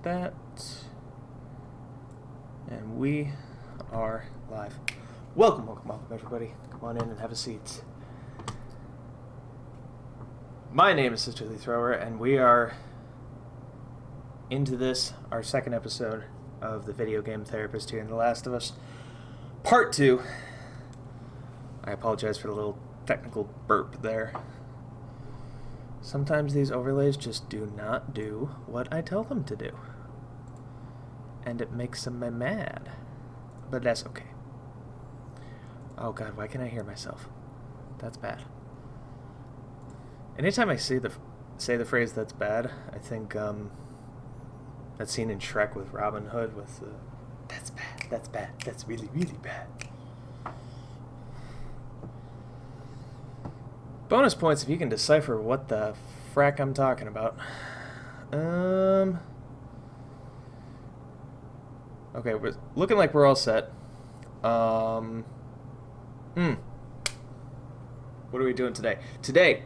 that. And we are live. Welcome everybody. Come on in and have a seat. My name is Sisterly Thrower, and we are into this, our second episode of the video game therapist here in The Last of Us, Part 2. I apologize for the little technical burp there. Sometimes these overlays just do not do what I tell them to do. And it makes me mad. But that's okay. Oh god, why can't I hear myself? That's bad. Anytime I say the phrase "that's bad," I think that scene in Shrek with Robin Hood with "that's bad, that's really, really bad." Bonus points if you can decipher what the frack I'm talking about. Okay, we're looking like we're all set. What are we doing today? Today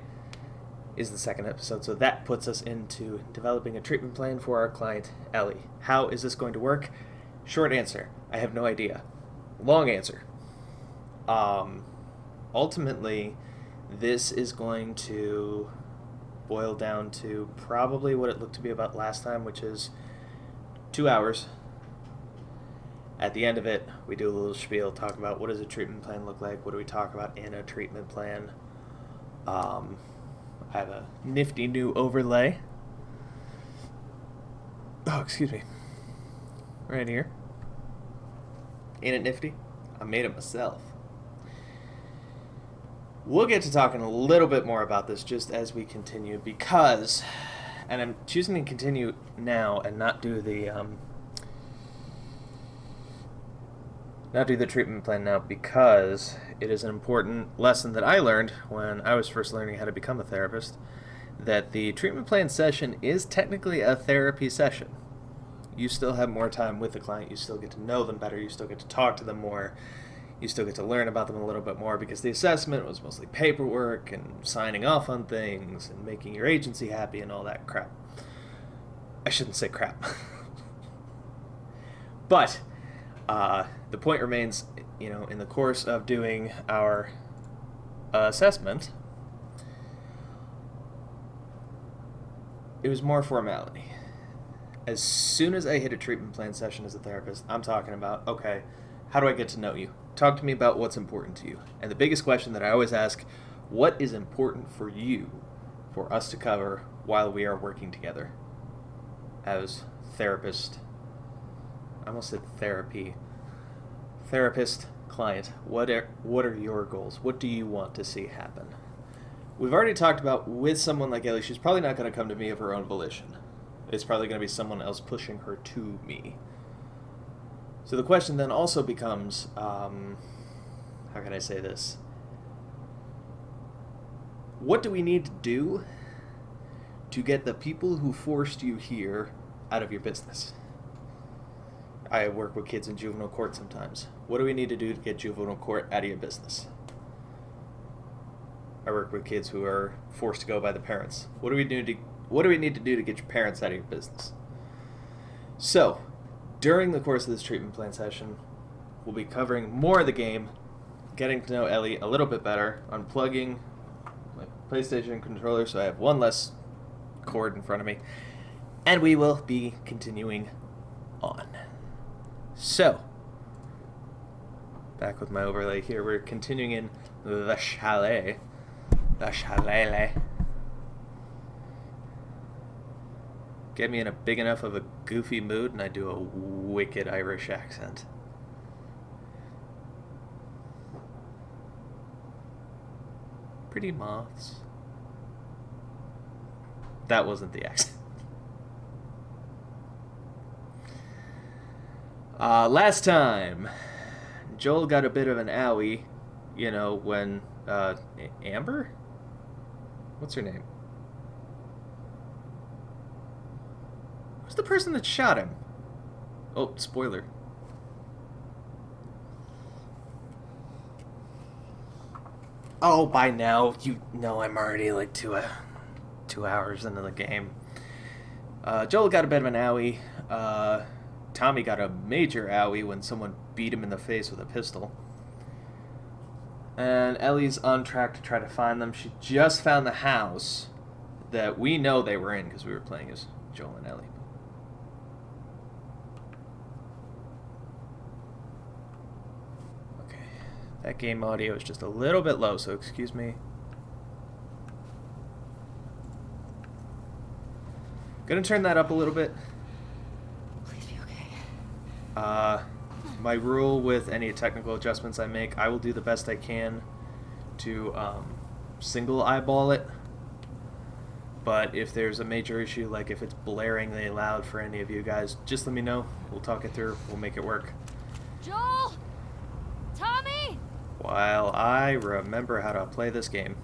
is the second episode, so that puts us into developing a treatment plan for our client, Ellie. How is this going to work? Short answer, I have no idea. Long answer. Ultimately, this is going to boil down to probably what it looked to be about last time, which is 2 hours. At the end of it, we do a little spiel, talk about what does a treatment plan look like, what do we talk about in a treatment plan. I have a nifty new overlay. Oh, excuse me. Right here. Ain't it nifty? I made it myself. We'll get to talking a little bit more about this just as we continue because, and I'm choosing to continue now and not do the treatment plan now because it is an important lesson that I learned when I was first learning how to become a therapist, that the treatment plan session is technically a therapy session. You still have more time with the client, you still get to know them better, you still get to talk to them more, you still get to learn about them a little bit more because the assessment was mostly paperwork and signing off on things and making your agency happy and all that crap. I shouldn't say crap. But the point remains, in the course of doing our assessment, it was more formality. As soon as I hit a treatment plan session as a therapist, I'm talking about, okay, how do I get to know you? Talk to me about what's important to you. And the biggest question that I always ask, what is important for you for us to cover while we are working together as therapist? I almost said therapy. Therapist, client, what are your goals? What do you want to see happen? We've already talked about with someone like Ellie, she's probably not going to come to me of her own volition. It's probably going to be someone else pushing her to me. So the question then also becomes, how can I say this? What do we need to do to get the people who forced you here out of your business? I work with kids in juvenile court sometimes. What do we need to do to get juvenile court out of your business? I work with kids who are forced to go by the parents. What do we need to do to get your parents out of your business? So, during the course of this treatment plan session, we'll be covering more of the game, getting to know Ellie a little bit better, unplugging my PlayStation controller so I have one less cord in front of me, and we will be continuing on. So, back with my overlay here, we're continuing in the chalet. The chalet. Get me in a big enough of a goofy mood and I do a wicked Irish accent. Pretty moths. That wasn't the accent. Last time, Joel got a bit of an owie, when, Amber? What's her name? Who's the person that shot him? Oh, spoiler. Oh, by now, you know I'm already like 2 hours into the game. Joel got a bit of an owie. Tommy got a major owie when someone beat him in the face with a pistol. And Ellie's on track to try to find them. She just found the house that we know they were in because we were playing as Joel and Ellie. Okay, that game audio is just a little bit low, so excuse me. Gonna turn that up a little bit. Please be okay. My rule with any technical adjustments I make, I will do the best I can to single eyeball it. But if there's a major issue, like if it's blaringly loud for any of you guys, just let me know. We'll talk it through. We'll make it work. Joel! Tommy! While I remember how to play this game.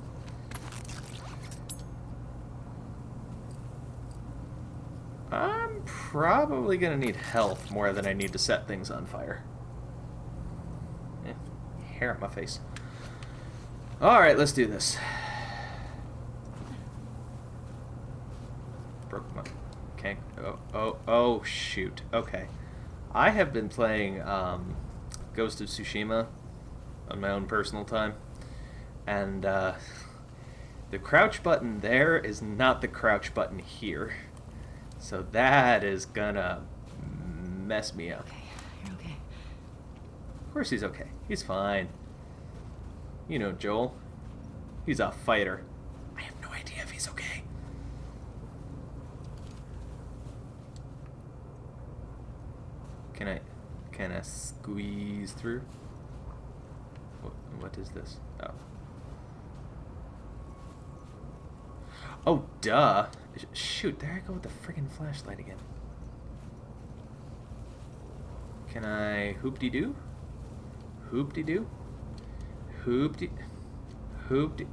I'm probably going to need health more than I need to set things on fire. Hair at my face. Alright, let's do this. Broke my... Okay. Oh, shoot. Okay. I have been playing Ghost of Tsushima on my own personal time. And the crouch button there is not the crouch button here. So that is gonna mess me up. Okay, you're okay. Of course he's okay. He's fine. You know Joel. He's a fighter. I have no idea if he's okay. Can I squeeze through? What is this? Oh. Oh, duh. Shoot, there I go with the friggin' flashlight again. Can I hoop-de-doo? Hoop-de-doo? Hoop-de... Hoop-de...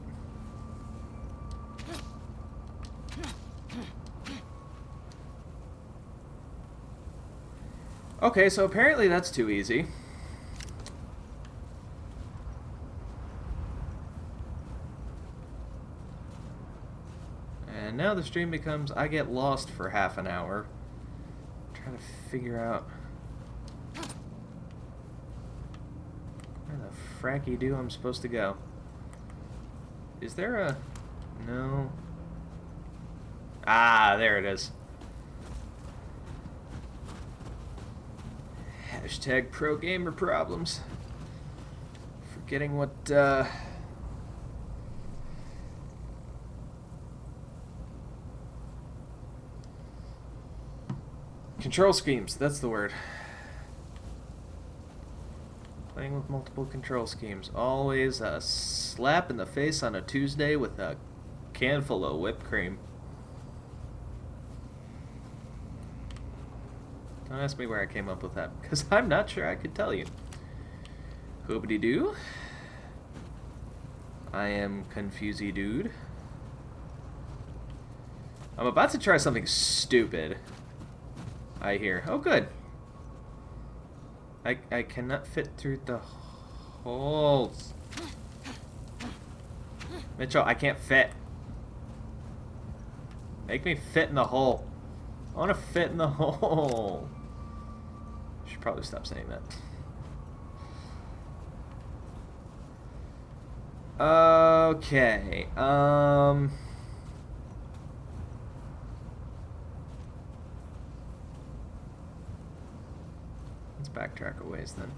Okay, so apparently that's too easy. And now the stream becomes, I get lost for half an hour. Trying to figure out where the fracky do I'm supposed to go. Is there a... No. Ah, there it is. Hashtag pro gamer problems. Forgetting what, control schemes, that's the word. Playing with multiple control schemes. Always a slap in the face on a Tuesday with a can full of whipped cream. Don't ask me where I came up with that, because I'm not sure I could tell you. Hoobity-doo. I am confusey dude. I'm about to try something stupid. I hear. Oh, good. I cannot fit through the holes. Mitchell, I can't fit. Make me fit in the hole. I want to fit in the hole. Should probably stop saying that. Okay. Let's backtrack a ways then.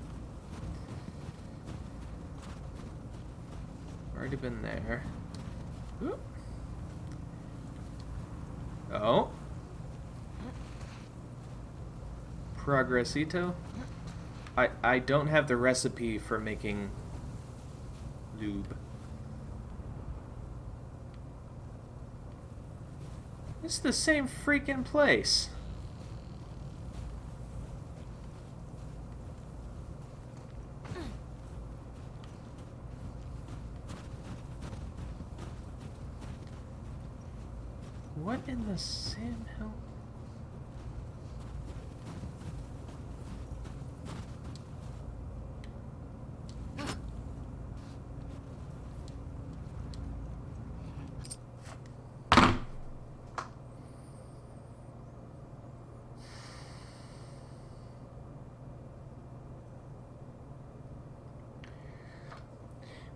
Already been there. Oop. Oh. Progressito. I don't have the recipe for making lube. It's the same freaking place. What in the Sam hell?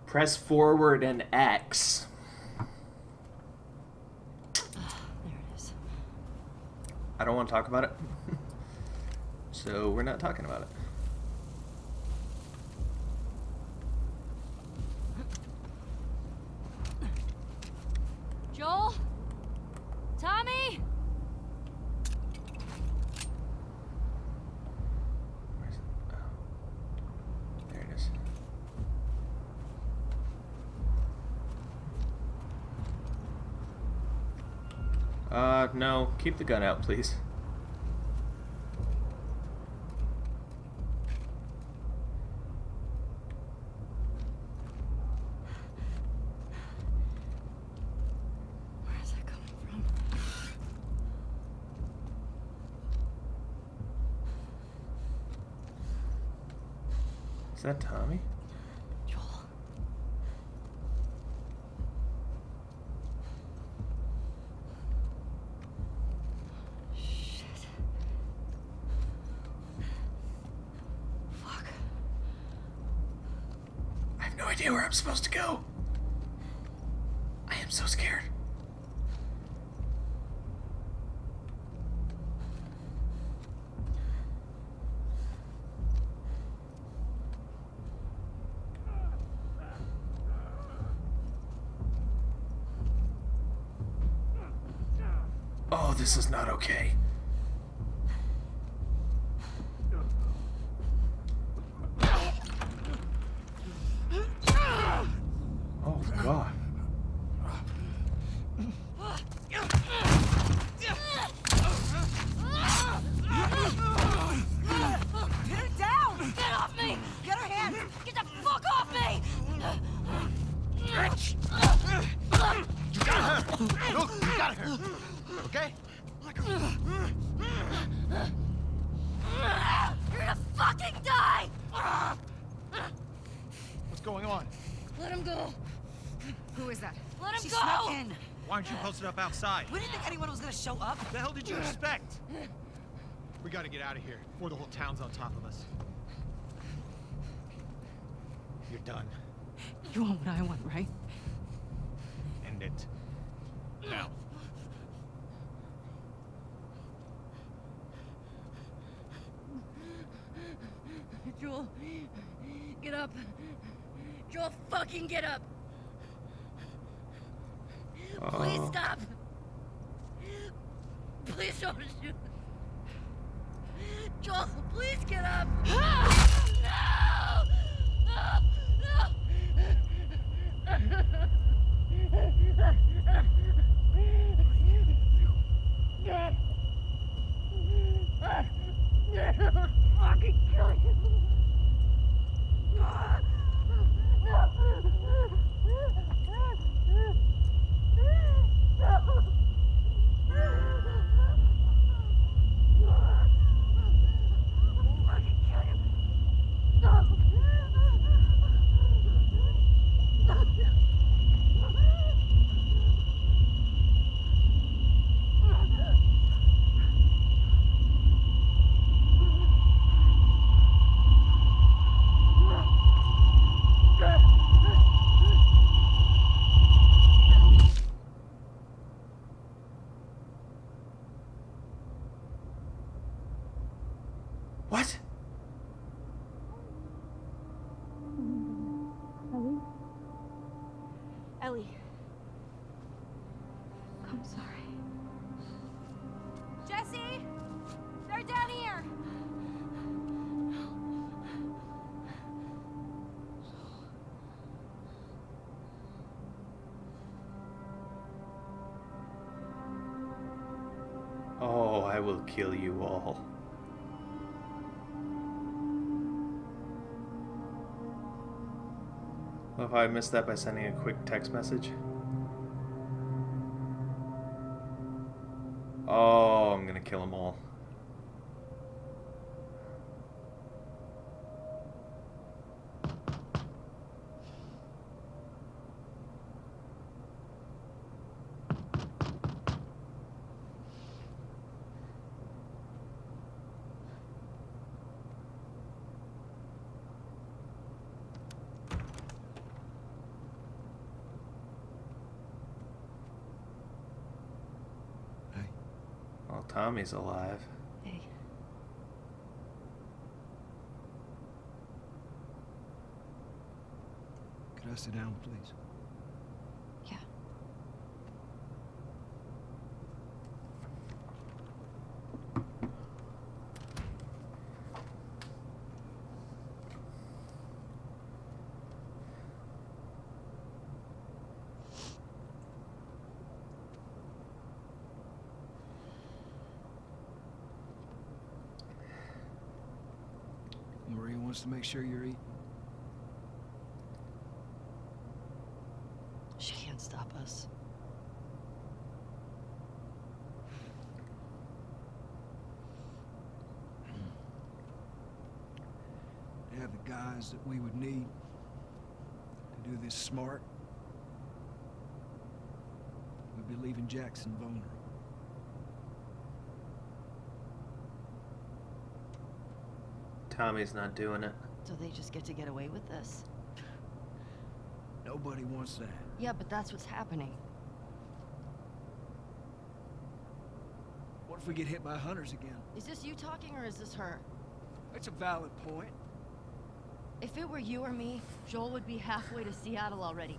Press forward and X. There it is. I don't want to talk about it. So we're not talking about it. Joel? Tommy? Where's it? Oh. There it is. No. Keep the gun out, please. Where is that coming from? Is that Tommy? Joel. Shit. Fuck. I have no idea where I'm supposed to go. I am so scared. Oh, this is not okay. Oh, God. Get her down! Get off me! Get her hands! Get the fuck off me! You got her! Look, you got her! Okay? You're gonna fucking die! What's going on? Let him go! Who is that? Let him She go! snuck in. Why aren't you posted up outside? We didn't think anyone was gonna show up. What the hell did you expect? We gotta get out of here before the whole town's on top of us. You're done. You want what I want, right? End it. Now. Joel, get up. Joel, fucking get up. Please stop. Please don't shoot. Joel, please get up. No! Fucking kill you. What? Ellie. I'm sorry. Jesse! They're down here! Oh, I will kill you all. Well, if I missed that by sending a quick text message. Oh, I'm gonna kill them all. Tommy's alive. Hey. Could I sit down, please? Yeah. Maria wants to make sure you're eating. She can't stop us. They have the guys that we would need to do this smart. We'd be leaving Jackson vulnerable. Tommy's not doing it. So they just get to get away with this? Nobody wants that. Yeah, but that's what's happening. What if we get hit by hunters again? Is this you talking or is this her? It's a valid point. If it were you or me, Joel would be halfway to Seattle already.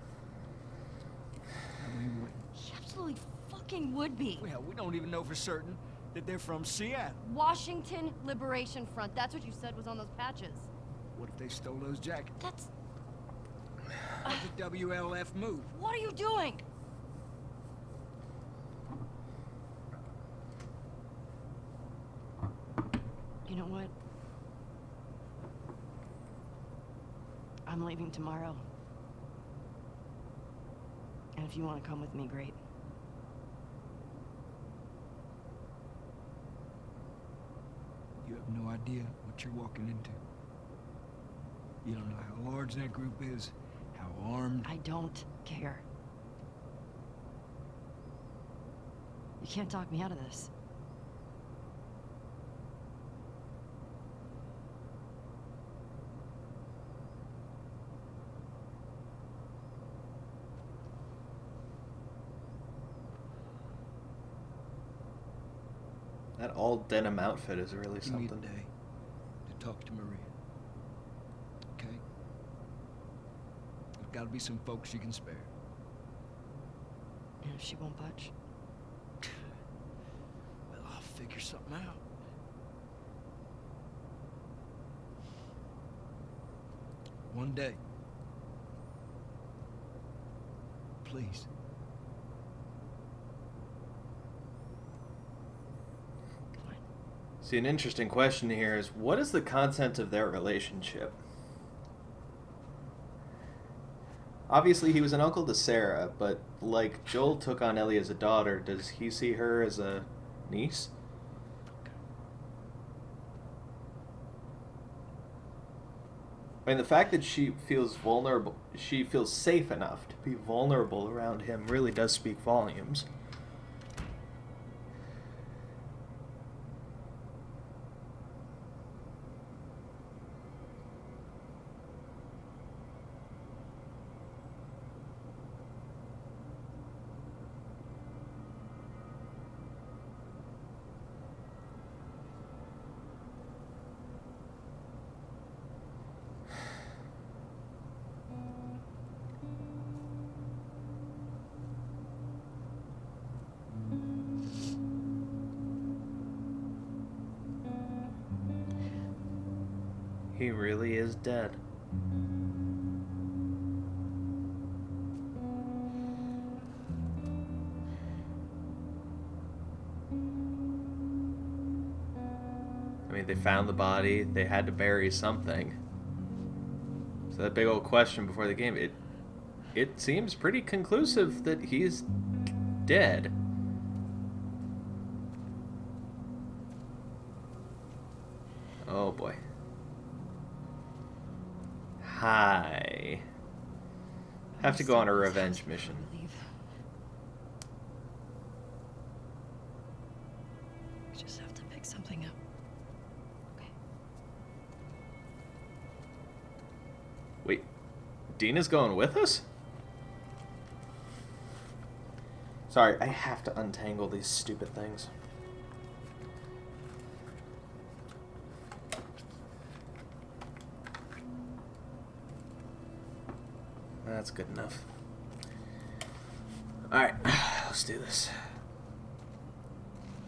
We wouldn't. He absolutely fucking would be. Well, we don't even know for certain that they're from Seattle. Washington Liberation Front. That's what you said was on those patches. What if they stole those jackets? That's... The WLF move. What are you doing? You know what? I'm leaving tomorrow. And if you want to come with me, great. You have no idea what you're walking into. You don't know how large that group is, how armed. I don't care. You can't talk me out of this. That all denim outfit is really Give me a something. day to talk to Maria. Okay? There's gotta be some folks you can spare. And if she won't budge? Well, I'll figure something out. One day. Please. See, an interesting question here is, what is the content of their relationship? Obviously, he was an uncle to Sarah, but like Joel took on Ellie as a daughter, does he see her as a niece? I mean, the fact that she feels vulnerable, she feels safe enough to be vulnerable around him really does speak volumes. He really is dead. I mean, they found the body, they had to bury something. So that big old question before the game, it seems pretty conclusive that he's dead. Oh boy. Hi. Have to go on a revenge mission. Leave. We just have to pick something up. Okay. Wait, Dina's going with us? Sorry, I have to untangle these stupid things. That's good enough. Alright, let's do this.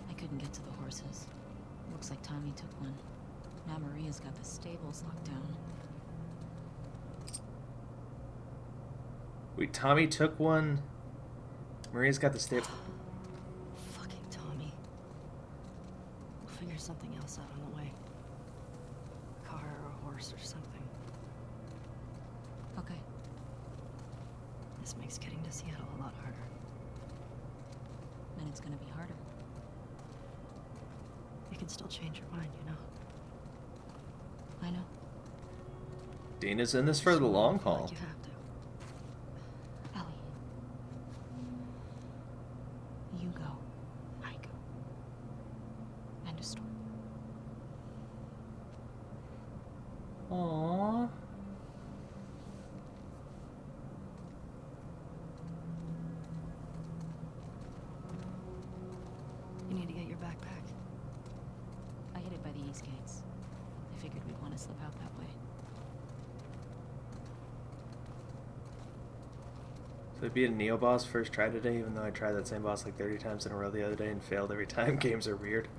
I couldn't get to the horses. Looks like Tommy took one. Now Maria's got the stables locked down. Wait, Tommy took one? Maria's got the stable. Fucking Tommy. We'll figure something else out on the way. A car or a horse or something. Okay. This makes getting to Seattle a lot harder. Then it's gonna be harder. You can still change your mind, you know. I know. Dina's in this for the long haul. Like you have to. Ellie. You go. I go. End of story. Aww. You need to get your backpack. I hid it by the east gates. I figured we'd want to slip out that way. So I beat a Neo boss first try today, even though I tried that same boss like 30 times in a row the other day and failed every time. Games are weird.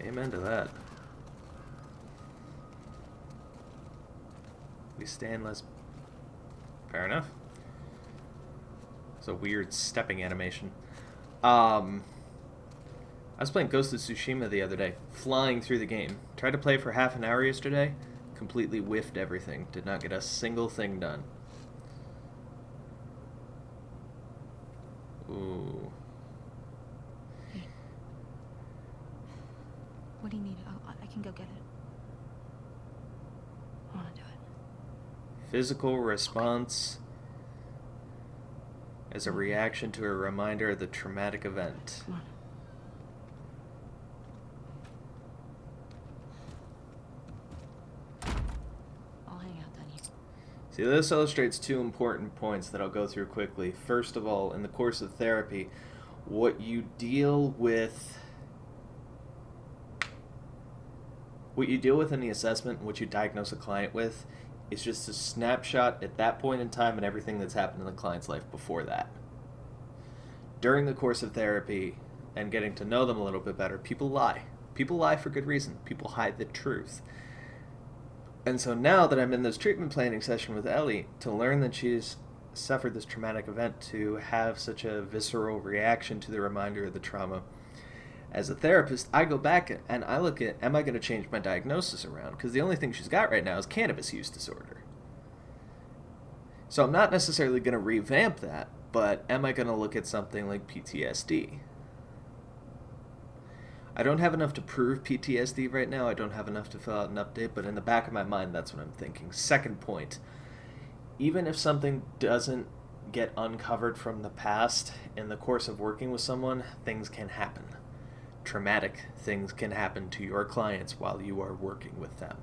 Amen to that. We stand less. Fair enough. It's a weird stepping animation. I was playing Ghost of Tsushima the other day, flying through the game. Tried to play for half an hour yesterday, completely whiffed everything. Did not get a single thing done. Ooh. Hey. What do you need? I can go get it. I want to do it. Physical response as a reaction to a reminder of the traumatic event. Come on. I'll hang out then. See, this illustrates two important points that I'll go through quickly. First of all, in the course of therapy, what you deal with in the assessment and what you diagnose a client with is just a snapshot at that point in time and everything that's happened in the client's life before that. During the course of therapy and getting to know them a little bit better, people lie. People lie for good reason. People hide the truth. And so now that I'm in this treatment planning session with Ellie, to learn that she's suffered this traumatic event, to have such a visceral reaction to the reminder of the trauma, as a therapist, I go back and I look at, am I going to change my diagnosis around? Because the only thing she's got right now is cannabis use disorder. So I'm not necessarily going to revamp that, but am I going to look at something like PTSD? I don't have enough to prove PTSD right now. I don't have enough to fill out an update, but in the back of my mind, that's what I'm thinking. Second point, even if something doesn't get uncovered from the past in the course of working with someone, things can happen. Traumatic things can happen to your clients while you are working with them.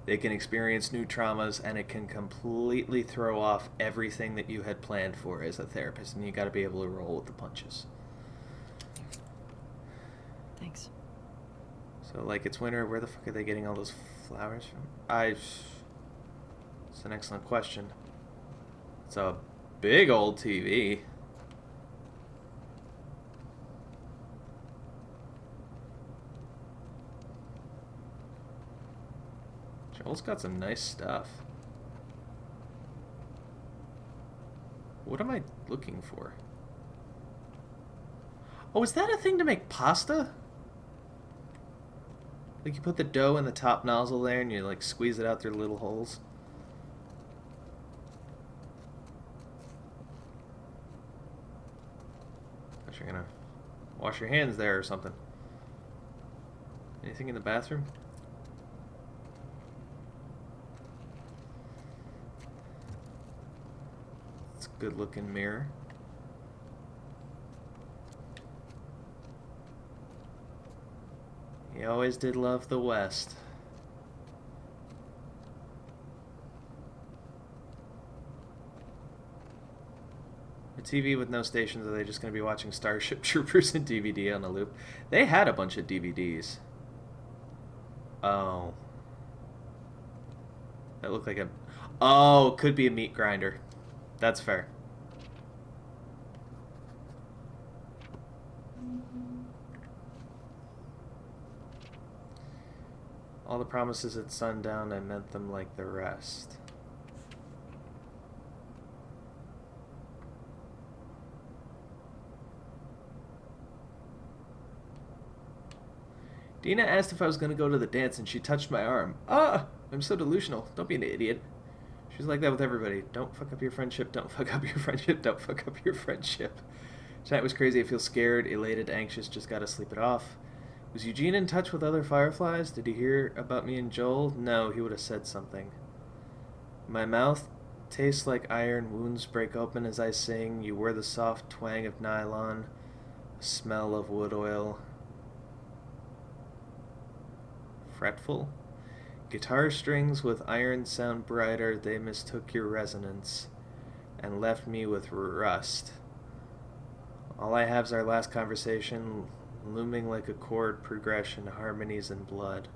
They can experience new traumas, and it can completely throw off everything that you had planned for as a therapist, and you got to be able to roll with the punches. Thanks. So, like, it's winter. Where the fuck are they getting all those flowers from? It's an excellent question. It's a big old TV. Joel's got some nice stuff. What am I looking for? Oh, is that a thing to make pasta? Like you put the dough in the top nozzle there and you like squeeze it out through little holes? Guess you're gonna wash your hands there or something. Anything in the bathroom? It's a good looking mirror. He always did love the West. A TV with no stations, are they just going to be watching Starship Troopers and DVD on a loop? They had a bunch of DVDs. Oh. That looked like a... Oh, could be a meat grinder. That's fair. All the promises at sundown, I meant them like the rest. Dina asked if I was going to go to the dance and she touched my arm. Ah! I'm so delusional. Don't be an idiot. She's like that with everybody. Don't fuck up your friendship. Don't fuck up your friendship. Don't fuck up your friendship. Tonight was crazy. I feel scared, elated, anxious. Just gotta sleep it off. Was Eugene in touch with other Fireflies? Did he hear about me and Joel? No, he would have said something. My mouth tastes like iron. Wounds break open as I sing. You wear the soft twang of nylon. Smell of wood oil. Fretful? Guitar strings with iron sound brighter. They mistook your resonance and left me with rust. All I have's our last conversation, looming like a chord progression, harmonies and blood.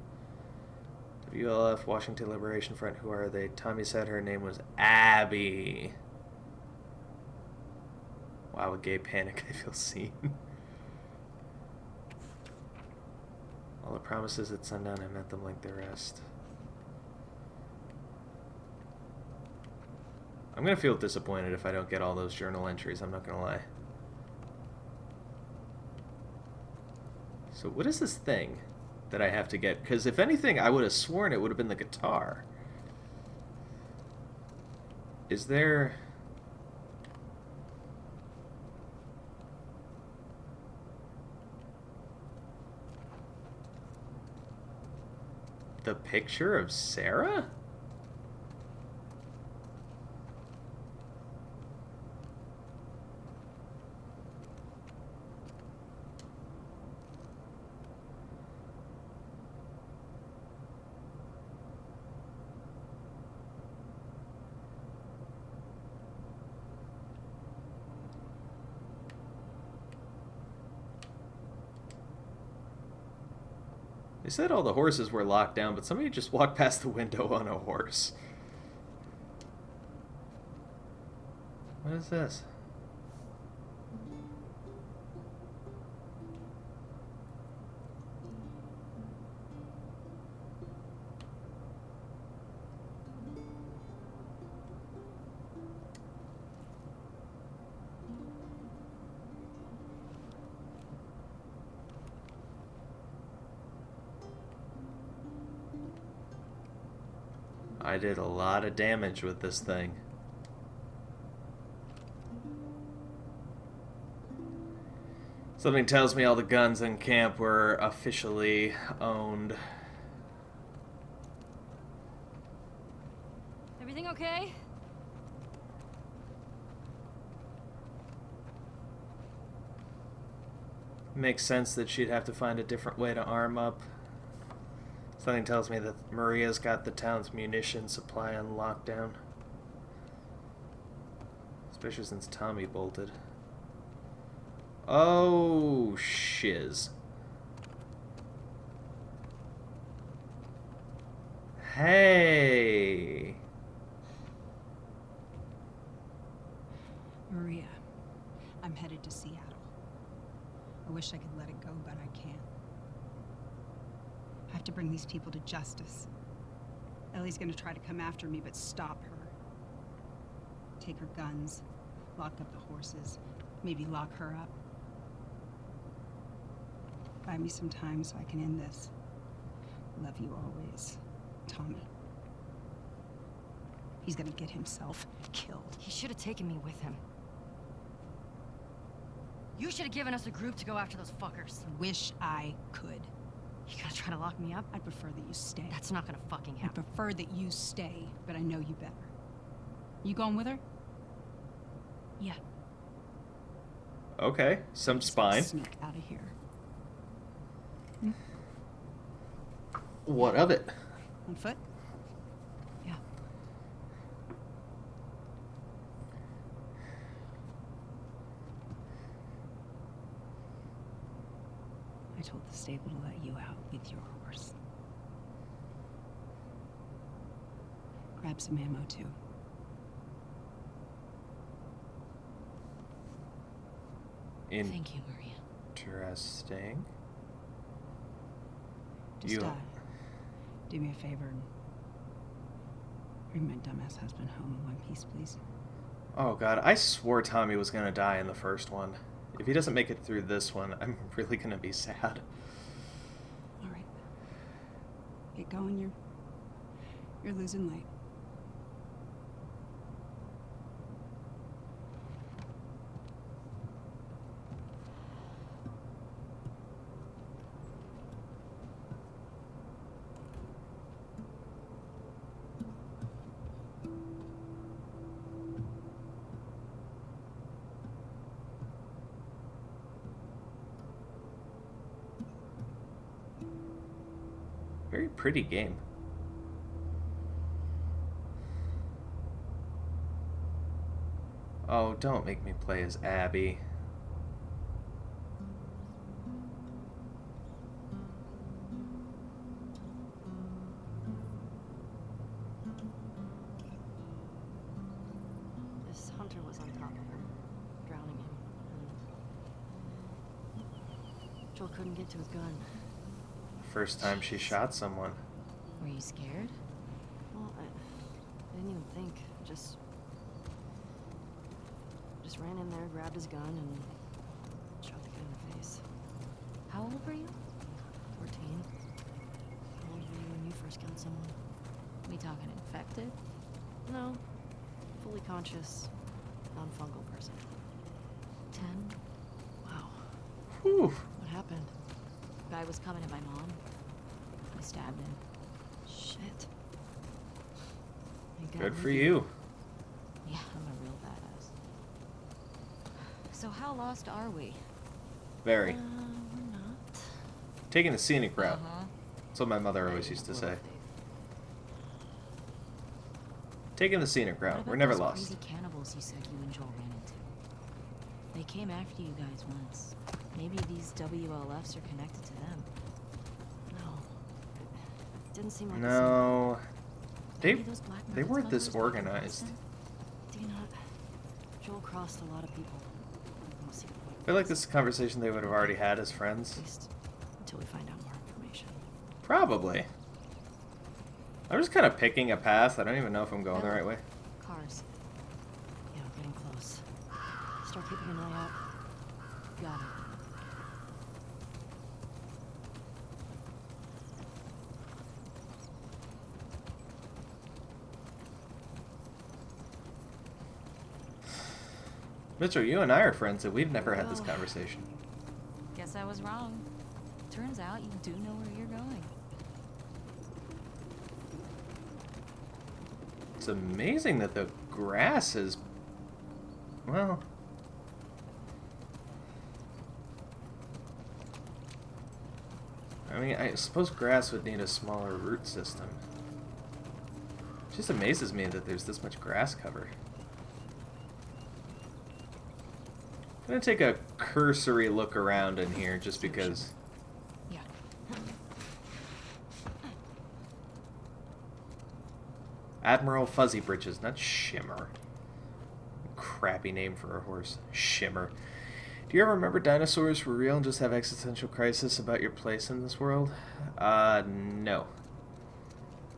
WLF, Washington Liberation Front, who are they? Tommy said her name was Abby. Wow, a gay panic, I feel seen. All the promises at sundown, I meant them like the rest. I'm gonna feel disappointed if I don't get all those journal entries, I'm not gonna lie. So what is this thing that I have to get? Because if anything, I would have sworn it would have been the guitar. Is there... the picture of Sarah? They said all the horses were locked down, but somebody just walked past the window on a horse. What is this? I did a lot of damage with this thing. Something tells me all the guns in camp were officially owned. Everything okay? Makes sense that she'd have to find a different way to arm up. Something tells me that Maria's got the town's munition supply on lockdown. Especially since Tommy bolted. Oh, shiz. Hey. Maria, I'm headed to Seattle. I wish I could let it go, but I can't. I have to bring these people to justice. Ellie's gonna try to come after me, but stop her. Take her guns, lock up the horses, maybe lock her up. Buy me some time so I can end this. Love you always, Tommy. He's gonna get himself killed. He should have taken me with him. You should have given us a group to go after those fuckers. Wish I could. You gonna try to lock me up? I'd prefer that you stay. That's not gonna fucking I happen. prefer that you stay, but I know you better. You going with her? Yeah. Okay, some spine. Sneak out of here. What of it? On foot? Yeah. I told the stable to let you out with your horse. Grab some ammo, too. Thank you, Maria. Interesting. Just, do me a favor and bring my dumbass husband home in one piece, please. Oh god, I swore Tommy was gonna die in the first one. If he doesn't make it through this one, I'm really gonna be sad. All right. Get going, you're losing light. Very pretty game. Oh, don't make me play as Abby. This hunter was on top of him, drowning him. And Joel couldn't get to his gun. First time she shot someone. Were you scared? Well, I didn't even think. Just ran in there, grabbed his gun, and shot the guy in the face. How old were you? 14. How old were you when you first killed someone? We talking infected? No. Fully conscious, non-fungal person. 10? Wow. Whew. What happened? Guy was coming at my mom. I stabbed him. Shit. You got Good for me. you. Yeah, I'm a real badass. So how lost are we? Very. We're not. Taking the scenic route. Uh-huh. That's what my mother always used to Little say. faith. Taking the scenic What route. about We're never those lost. crazy cannibals you said you and Joel ran into? They came after you guys once. Maybe these WLFs are connected to them. No. It didn't seem like No. Maybe those black They market weren't this smugglers back in organized. Boston? Do you not? Joel crossed a lot of people. We'll see what I feel like this is a conversation they would have already had as friends. At least until we find out more information. Probably. I'm just kind of picking a path. I don't even know if I'm going the right way. Cars. Yeah, we're getting close. Start keeping an eye out. Got it. Mitchell, you and I are friends, and we've never had this conversation. Guess I was wrong. Turns out you do know where you're going. It's amazing that the grass is... Well... I mean, I suppose grass would need a smaller root system. It just amazes me that there's this much grass cover. I'm gonna take a cursory look around in here just because... Yeah. Admiral Fuzzy Britches, not Shimmer. Crappy name for a horse. Shimmer. Do you ever remember dinosaurs were real and just have existential crisis about your place in this world? No.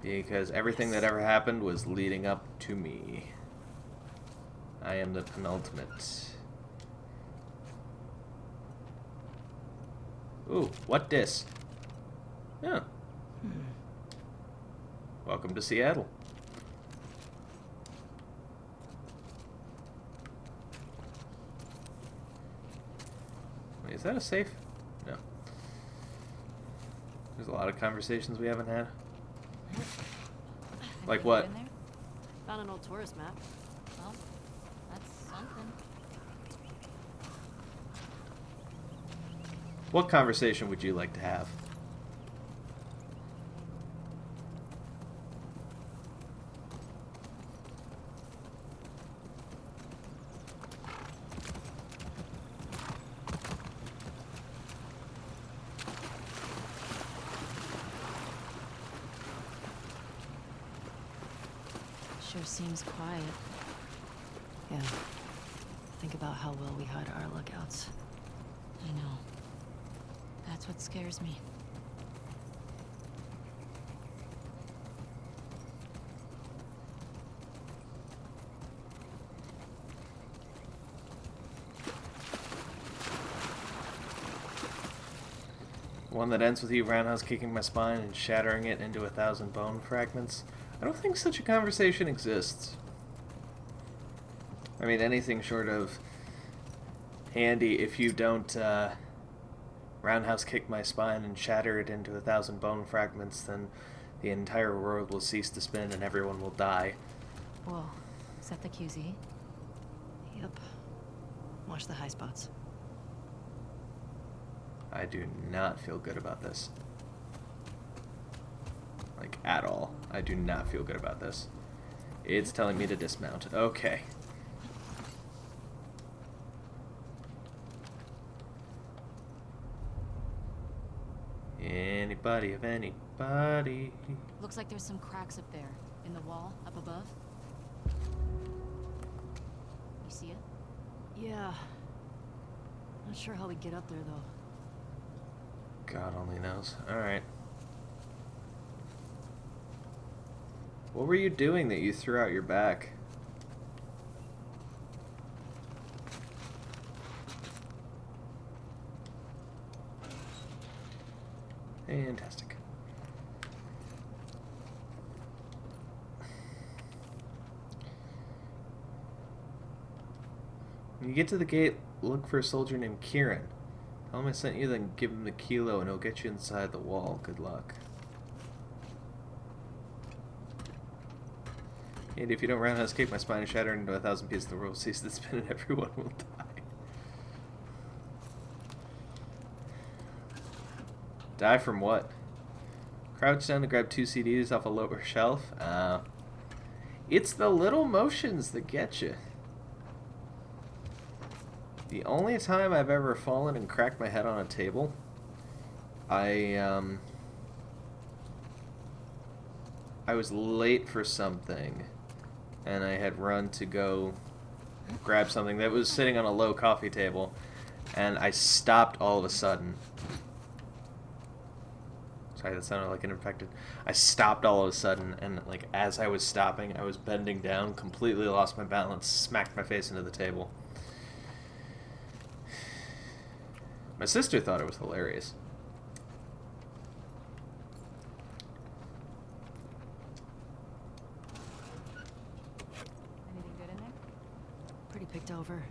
Because everything that ever happened was leading up to me. I am the penultimate. Ooh, what dis? Yeah. Welcome to Seattle. Wait, is that a safe? No. There's a lot of conversations we haven't had. Like Have you what? been there? Found an old tourist map. Well, that's something. What conversation would you like to have? sure seems quiet. Yeah. Think about how well we hide our lookouts. I know. That's what scares me. One that ends with you roundhouse kicking my spine and shattering it into 1,000 bone fragments. I don't think such a conversation exists. I mean, anything short of handy if you don't roundhouse kick my spine and shatter it into 1,000 bone fragments, then the entire world will cease to spin and everyone will die. Whoa. Is that the QZ? Yep. Watch the high spots. I do not feel good about this. Like, at all. I do not feel good about this. It's telling me to dismount. Okay. Anybody of anybody? Looks like there's some cracks up there. In the wall, up above. You see it? Yeah. Not sure how we get up there, though. God only knows. Alright. What were you doing that you threw out your back? Fantastic. When you get to the gate, look for a soldier named Kieran. Tell him I sent you, then give him the kilo and he'll get you inside the wall. Good luck. And if you don't roundhouse kick my spine and shatter into 1,000 pieces, the world will cease to spin and everyone will die. Die from what? Crouch down to grab 2 CDs off a lower shelf? It's the little motions that get you. The only time I've ever fallen and cracked my head on a table, I was late for something, and I had run to go grab something that was sitting on a low coffee table, and I stopped all of a sudden. Sorry, that sounded like an infected. I stopped all of a sudden, and like as I was stopping, I was bending down, completely lost my balance, smacked my face into the table. My sister thought it was hilarious. Anything good in there? Pretty picked over.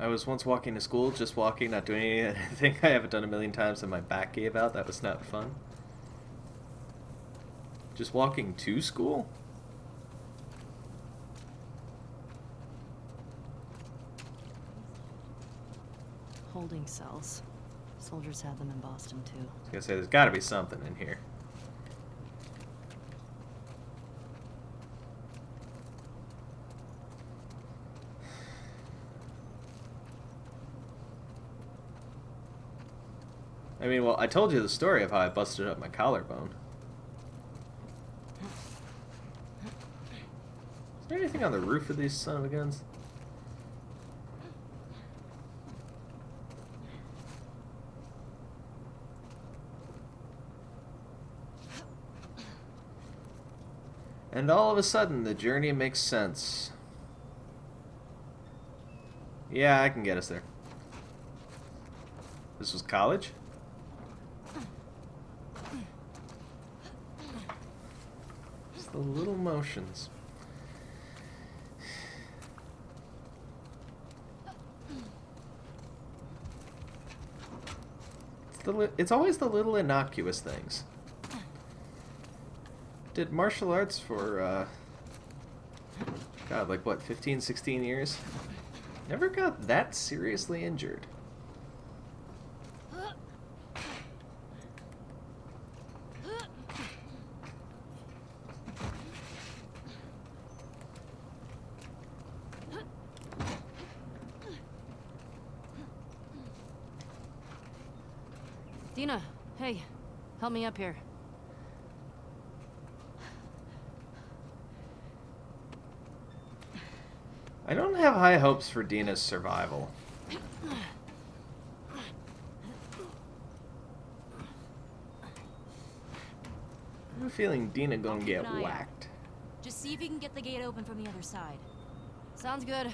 I was once walking to school, just walking, not doing anything I haven't done a million times, and my back gave out. That was not fun. Just walking to school? Holding cells. Soldiers had them in Boston, too. I was gonna say, there's gotta be something in here. I mean, well, I told you the story of how I busted up my collarbone. Is there anything on the roof of these son of a guns? And all of a sudden, the journey makes sense. Yeah, I can get us there. This was college? Just the little motions. It's always the little innocuous things. Did martial arts for, God, like what, 15, 16 years? Never got that seriously injured. Dina, hey, help me up here. I don't have high hopes for Dina's survival. I have a feeling Dina gonna get an eye out. whacked. Just see if you can get the gate open from the other side. Sounds good.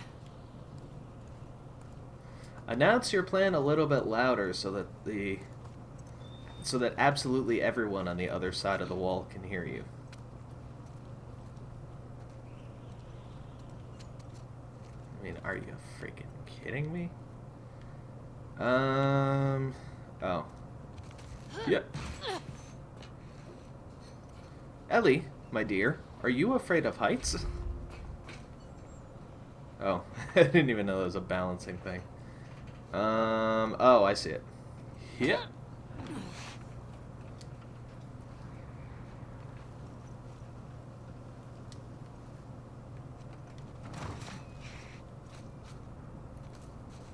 Announce your plan a little bit louder so that absolutely everyone on the other side of the wall can hear you. I mean, are you freaking kidding me? Oh. Yep. Ellie, my dear, are you afraid of heights? Oh, I didn't even know there was a balancing thing. Oh, I see it. Yep.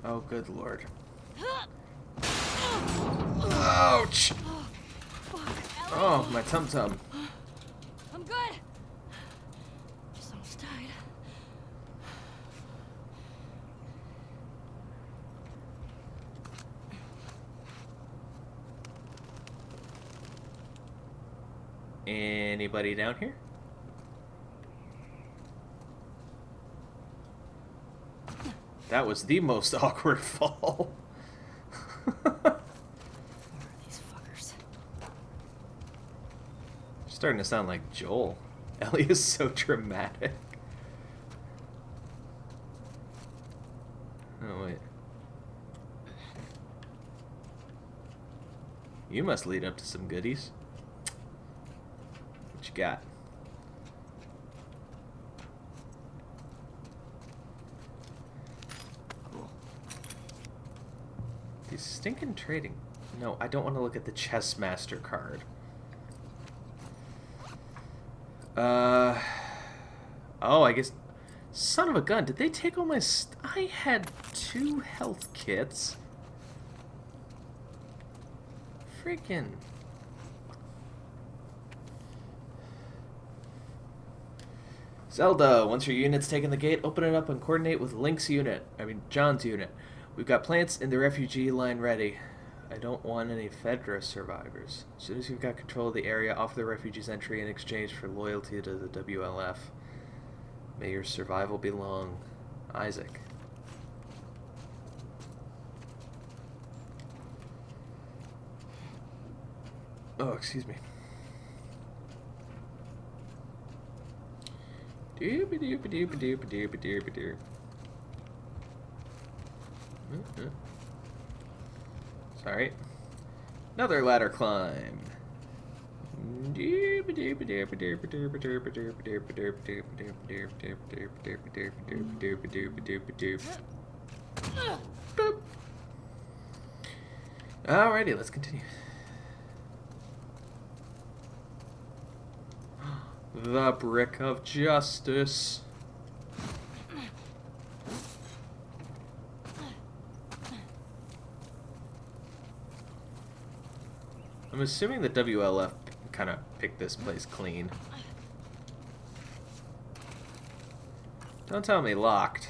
Oh, good lord. Ouch! Oh, my tum-tum. I'm good. Just almost died. Anybody down here? That was the most awkward fall. Where are these fuckers? Starting to sound like Joel. Ellie is so dramatic. Oh, wait. You must lead up to some goodies. What you got? Cool. These stinking trading. No, I don't want to look at the chess master card. Oh, I guess. Son of a gun, did they take all my I had 2 health kits. Freaking. Zelda, once your unit's taken the gate, open it up and coordinate with John's unit. We've got plants in the refugee line ready. I don't want any Fedra survivors. As soon as you've got control of the area, offer the refugees entry in exchange for loyalty to the WLF. May your survival be long. Isaac. Oh, excuse me. Sorry. Another ladder climb. Alrighty, let's continue. The Brick of Justice. I'm assuming the WLF kind of picked this place clean. Don't tell me locked.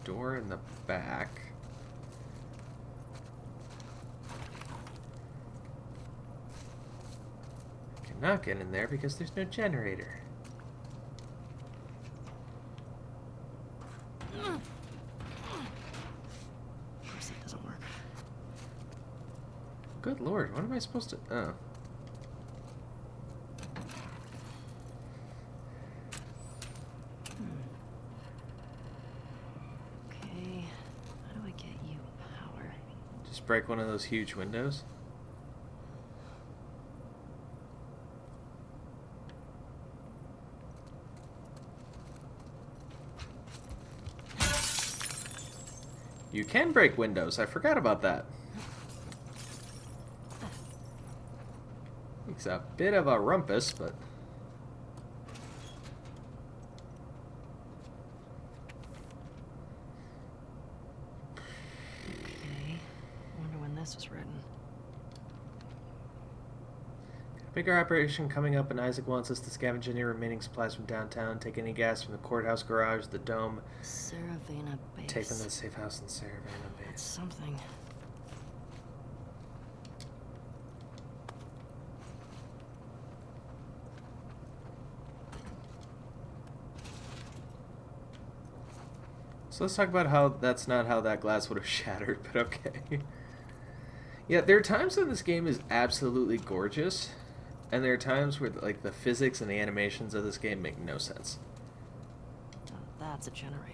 Door in the back. Cannot get in there because there's no generator. Of course it doesn't work. Good lord, what am I supposed to... Oh. Okay, how do I get you power? Just break one of those huge windows? You can break windows. I forgot about that. It's a bit of a rumpus, but... this was written. Bigger operation coming up, and Isaac wants us to scavenge any remaining supplies from downtown, take any gas from the courthouse garage, the dome, Saravana Base. take them to the safe house in Saravana That's Base. something. So let's talk about how that's not how that glass would have shattered, but okay. Yeah, there are times when this game is absolutely gorgeous, and there are times where like the physics and the animations of this game make no sense. Oh, that's a generator.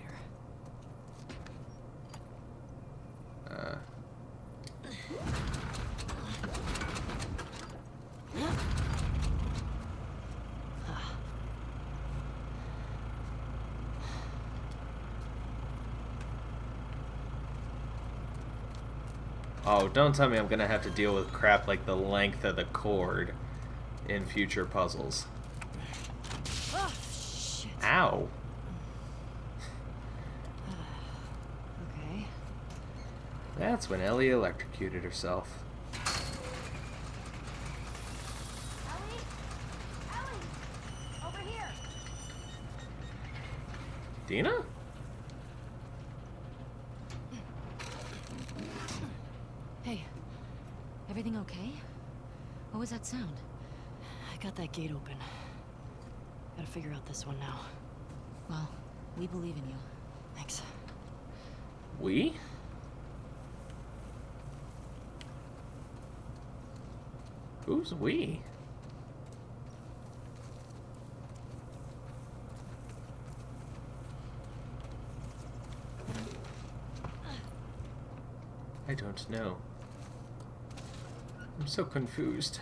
Oh, don't tell me I'm gonna have to deal with crap like the length of the cord in future puzzles. Oh, shit. Ow. Okay. That's when Ellie electrocuted herself. Ellie? Ellie! Over here! Dina? Hey, everything okay? What was that sound? I got that gate open. Gotta figure out this one now. Well, we believe in you. Thanks. We? Who's we? I don't know. I'm so confused.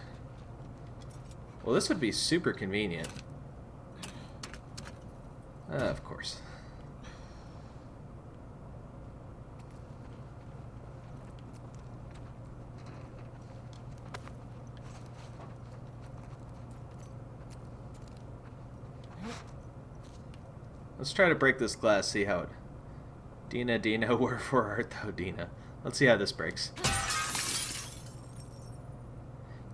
Well, this would be super convenient. Of course. Let's try to break this glass, see how it... Dina, Dina, wherefore art thou, Dina? Let's see how this breaks.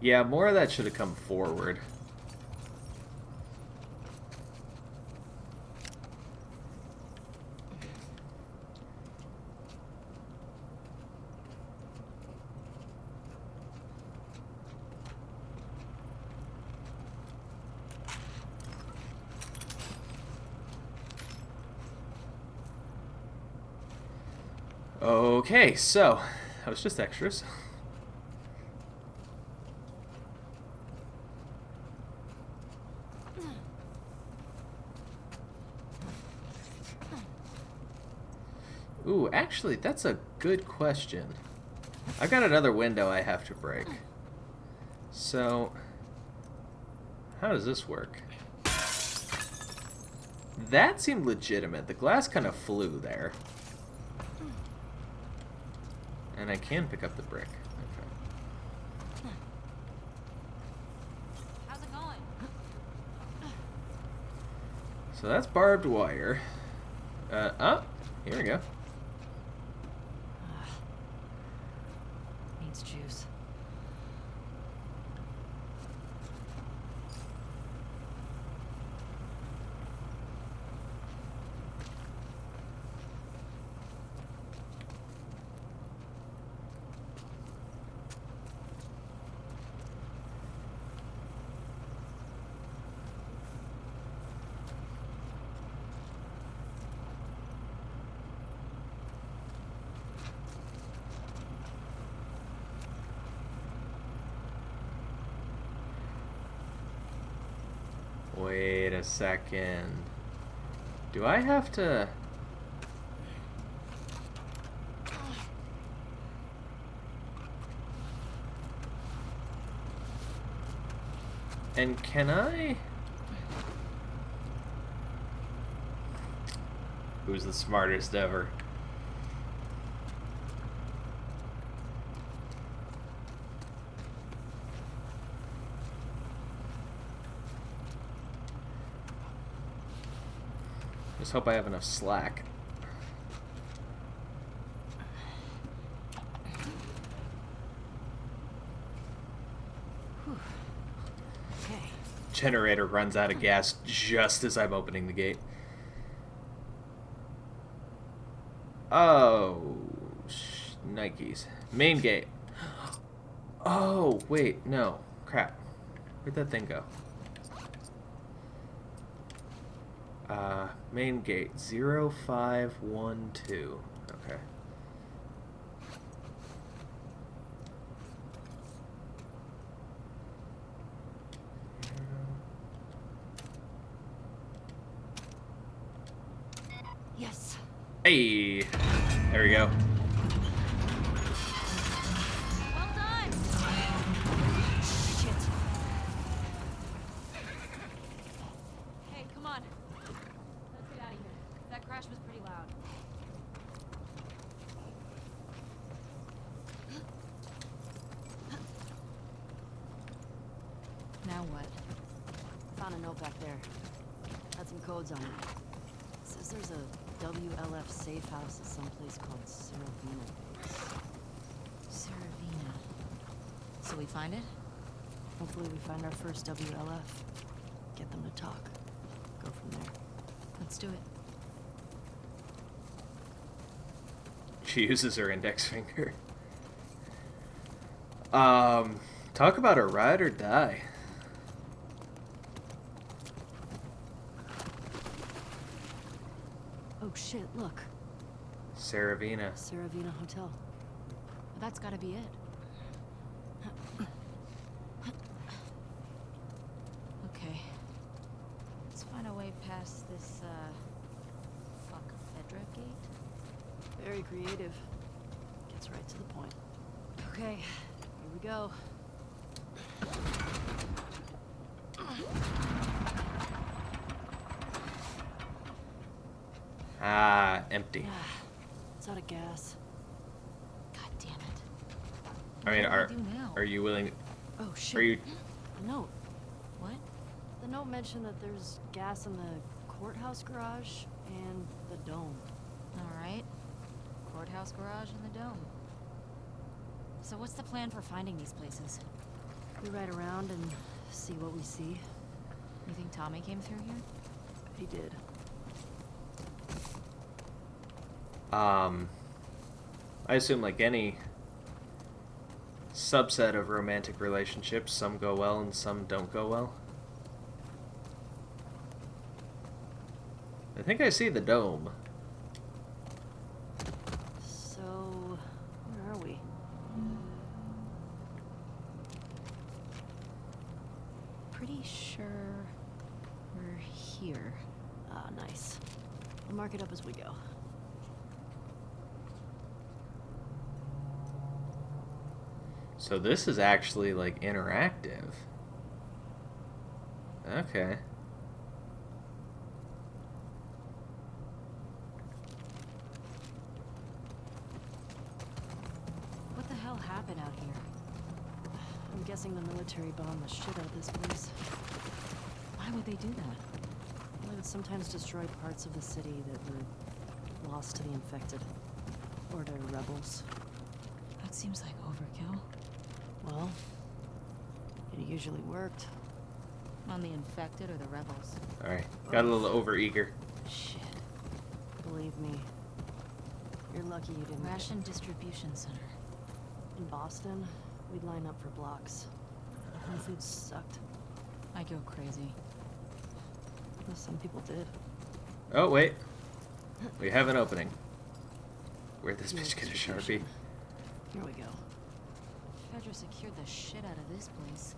Yeah, more of that should have come forward. Okay, so that was just extras. Ooh, actually, that's a good question. I got another window I have to break. So, how does this work? That seemed legitimate. The glass kind of flew there. And I can pick up the brick. Okay. How's it going? So that's barbed wire. Oh, here we go. Needs juice. Wait a second. Do I have to... And can I... Who's the smartest ever? Just hope I have enough slack. generator runs out of gas just as I'm opening the gate. Oh, Nikes. Main gate. Oh, wait, no. Crap. Where'd that thing go? Main gate 0512. Okay. Yes. Hey, there we go. Well done! Shit. Hey, come on. Let's get out of here. That crash was pretty loud. Now what? Found a note back there. Had some codes on it. Says there's a WLF safe house at some place called Seravina Base. Seravina. So we find it? Hopefully we find our first WLF. Get them to talk. Go from there. Let's do it. She uses her index finger. Talk about a ride or die. Oh shit, look. Seravina. Seravina Hotel. Well, that's gotta be it. Okay. Let's find a way past this, fuck, Fedra gate? Very creative. Gets right to the point. Okay, here we go. Ah, empty. It's out of gas. God damn it. I mean, What do we do now? are you willing? Oh shit. Are you? A note. What? The note mentioned that there's gas in the courthouse garage and the dome. Alright. Courthouse garage and the dome. So what's the plan for finding these places? We ride around and see what we see. You think Tommy came through here? He did. I assume like any subset of romantic relationships, some go well and some don't go well. I think I see the dome. So, where are we? Pretty sure we're here. Ah, nice. We'll mark it up as we go. So this is actually like interactive. Okay. What the hell happened out here? I'm guessing the military bombed the shit out of this place. Why would they do that? They would sometimes destroy parts of the city that were lost to the infected. Or to rebels. That seems like overkill. Well, it usually worked. On the infected or the rebels? Alright. Got a little overeager. Shit. Believe me. You're lucky you didn't. Ration distribution center. In Boston, we'd line up for blocks. And the food sucked. I go crazy. Well, some people did. Oh, wait. We have an opening. Where'd this Yes, bitch get a distribution. Sharpie? Here we go. Fedra secured the shit out of this place.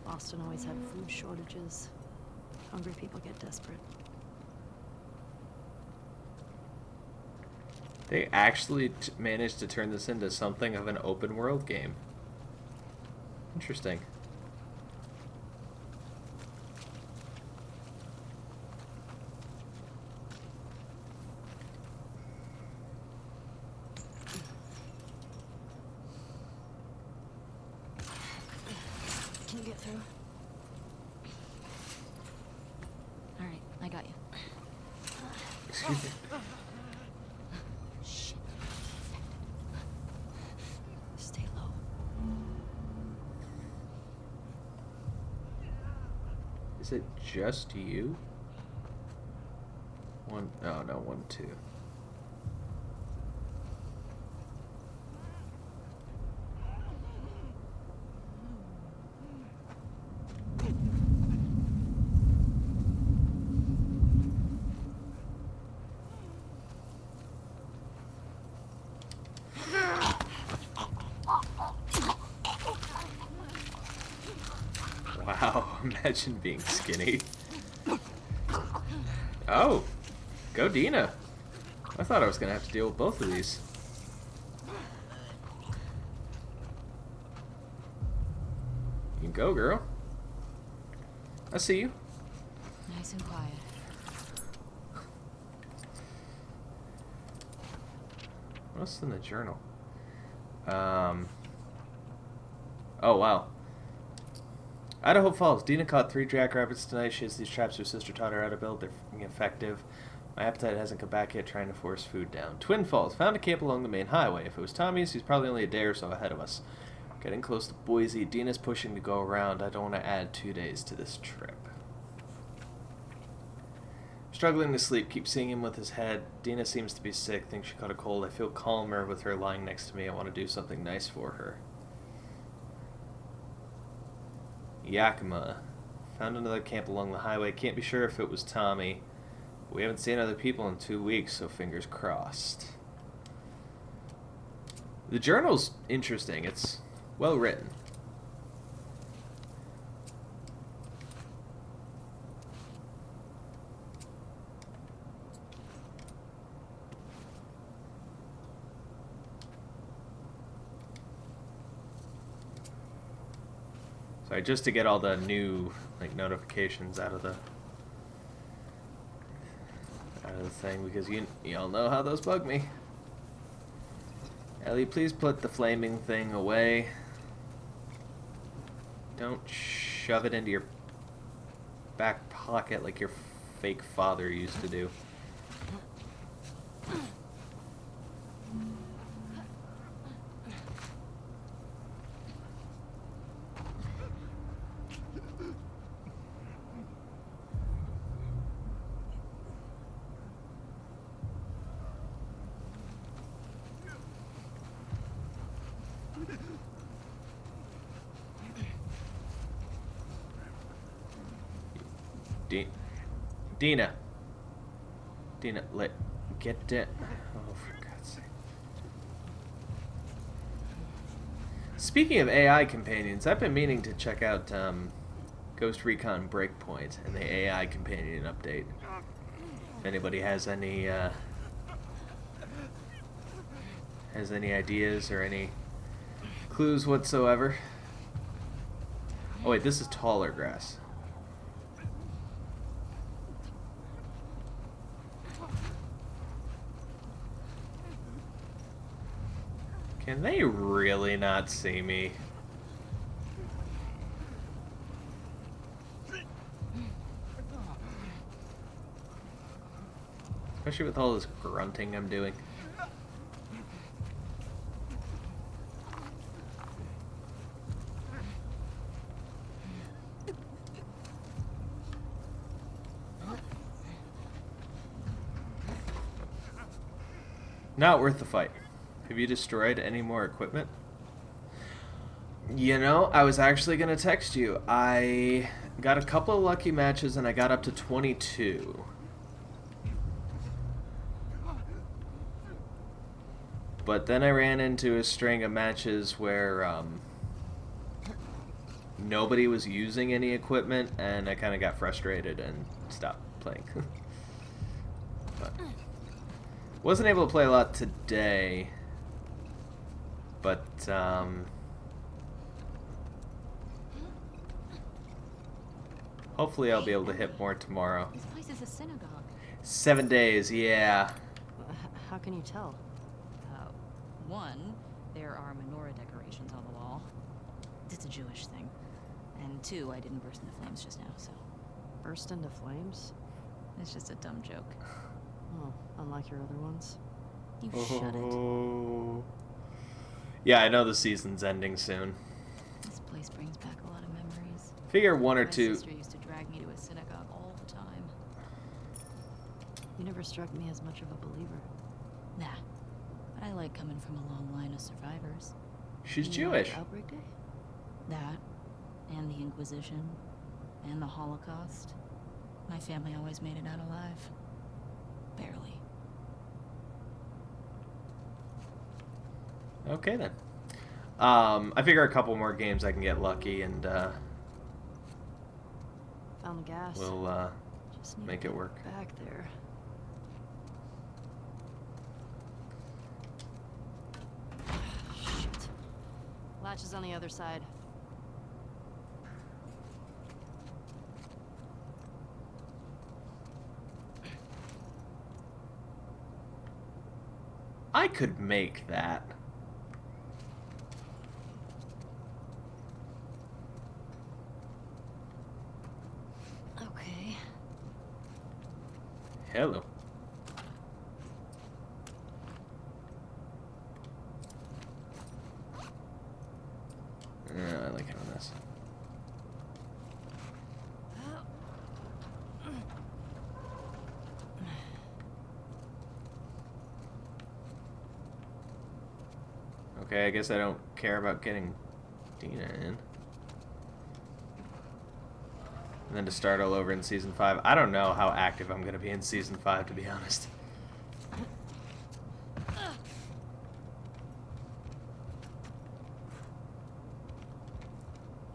Boston always had food shortages. Hungry people get desperate. They actually managed to turn this into something of an open world game. Interesting. Can you get through? Alright, I got you. Excuse me. Shit. Stay low. Is it just you? One, oh no, 1, 2. Wow, imagine being skinny. Oh, go Dina. I thought I was gonna have to deal with both of these. You can go, girl. I see you. Nice and quiet. What's in the journal? Oh, wow. Idaho Falls. Dina caught 3 jackrabbits tonight. She has these traps her sister taught her how to build. They're f***ing effective. My appetite hasn't come back yet, trying to force food down. Twin Falls. Found a camp along the main highway. If it was Tommy's, he's probably only a day or so ahead of us. Getting close to Boise. Dina's pushing to go around. I don't want to add 2 days to this trip. Struggling to sleep. Keep seeing him with his head. Dina seems to be sick. Thinks she caught a cold. I feel calmer with her lying next to me. I want to do something nice for her. Yakima. Found another camp along the highway. Can't be sure if it was Tommy. We haven't seen other people in 2 weeks, so fingers crossed. The journal's interesting. It's well written. Sorry, just to get all the new notifications out of the thing, because y'all know how those bug me. Ellie, please put the flaming thing away. Don't shove it into your back pocket like your fake father used to do. Dina, get it. Oh, for God's sake. Speaking of AI companions, I've been meaning to check out Ghost Recon Breakpoint and the AI companion update. If anybody has any ideas or any clues whatsoever. Oh wait, this is taller grass. Can they really not see me? Especially with all this grunting I'm doing. Not worth the fight. Have you destroyed any more equipment? You know, I was actually going to text you. I got a couple of lucky matches and I got up to 22. But then I ran into a string of matches where nobody was using any equipment and I kind of got frustrated and stopped playing. But wasn't able to play a lot today. But, hopefully I'll be able to hit more tomorrow. This place is a synagogue. 7 days, yeah. How can you tell? One, there are menorah decorations on the wall. It's a Jewish thing. And 2, I didn't burst into flames just now, so... Burst into flames? It's just a dumb joke. Oh, unlike your other ones. You shut it. Yeah, I know the season's ending soon. This place brings back a lot of memories. Figure 1 or My 2. sister used to drag me to a synagogue all the time. You never struck me as much of a believer. Nah, but I like coming from a long line of survivors. She's You know, Jewish. Outbreak Day? That, and the Inquisition, and the Holocaust. My family always made it out alive. Barely. Okay then. I figure a couple more games I can get lucky and Found the gas. we'll Just need make to it get work. back there. Shit. Latch is on the other side. I could make that. Okay. Hello. I like having this. Okay, I guess I don't care about getting Dina in. And then to start all over in Season 5. I don't know how active I'm going to be in Season 5, to be honest.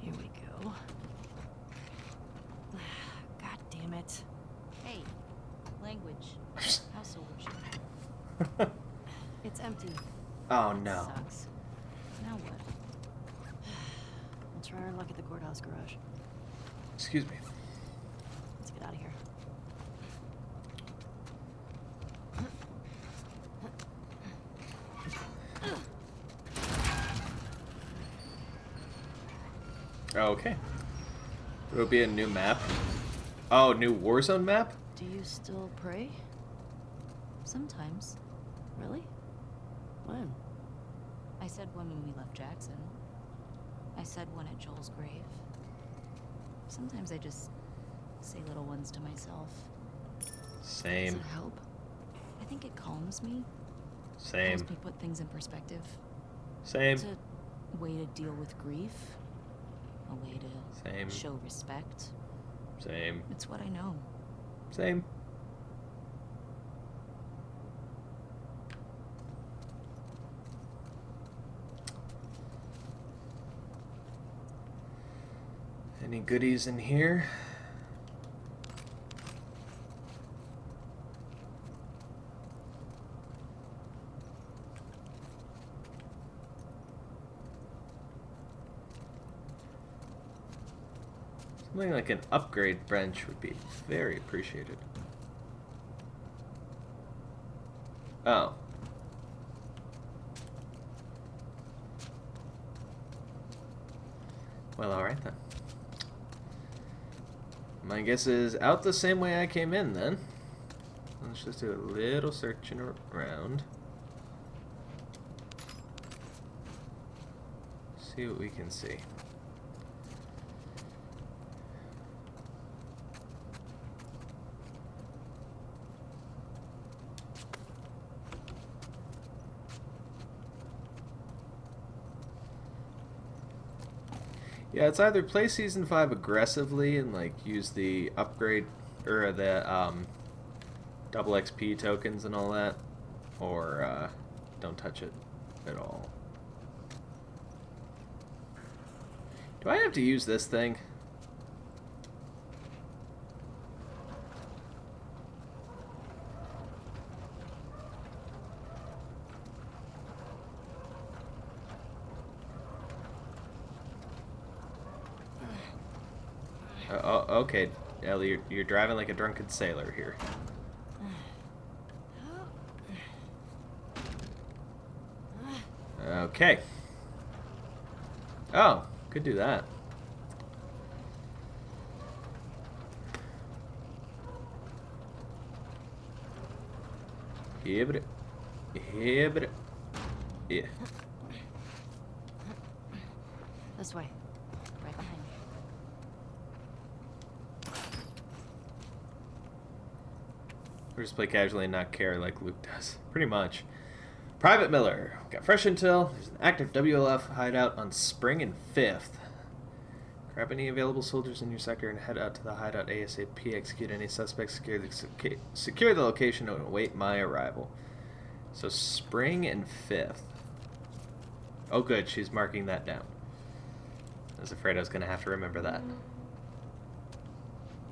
Here we go. God damn it. Hey, language. House origin. It's empty. Oh, no. Sucks. Now what? We'll try our luck at the courthouse garage. Excuse me. Let's get out of here. Okay. It'll be a new map. Oh, new Warzone map? Do you still pray? Sometimes. Really? When? I said one when we left Jackson. I said one at Joel's grave. Sometimes I just say little ones to myself. Does Same. it help? I think it calms me. Same. Helps me put things in perspective. Same. It's a way to deal with grief. A way to Same. show respect. Same. It's what I know. Same. Any goodies in here? Something like an upgrade bench would be very appreciated. Oh. Well, alright then. My guess is out the same way I came in then. Let's just do a little searching around. See what we can see. Yeah, it's either play Season 5 aggressively and like use the upgrade or the double XP tokens and all that, or don't touch it at all. Do I have to use this thing? Okay, Ellie, you're driving like a drunken sailor here. Okay. Oh, could do that. Yeah, but yeah. This way. Right behind you. Or just play casually and not care like Luke does. Pretty much. Private Miller. Got fresh intel. There's an active WLF hideout on Spring and 5th. Grab any available soldiers in your sector and head out to the hideout ASAP. Execute any suspects. Secure the location and await my arrival. So Spring and 5th. Oh good, she's marking that down. I was afraid I was going to have to remember that.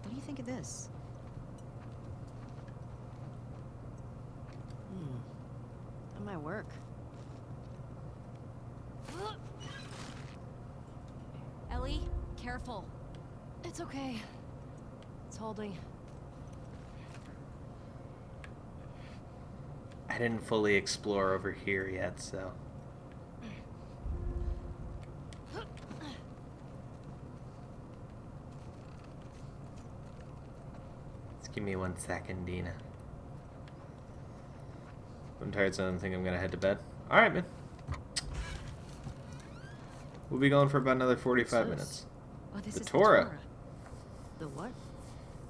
What do you think of this? That might work. Ellie, careful. It's okay. It's holding. I didn't fully explore over here yet, so... Just give me 1 second, Dina. I'm tired, so I don't think I'm gonna head to bed. Alright, man. We'll be going for about another 45 minutes. Oh, this The is Torah. The Torah. The what?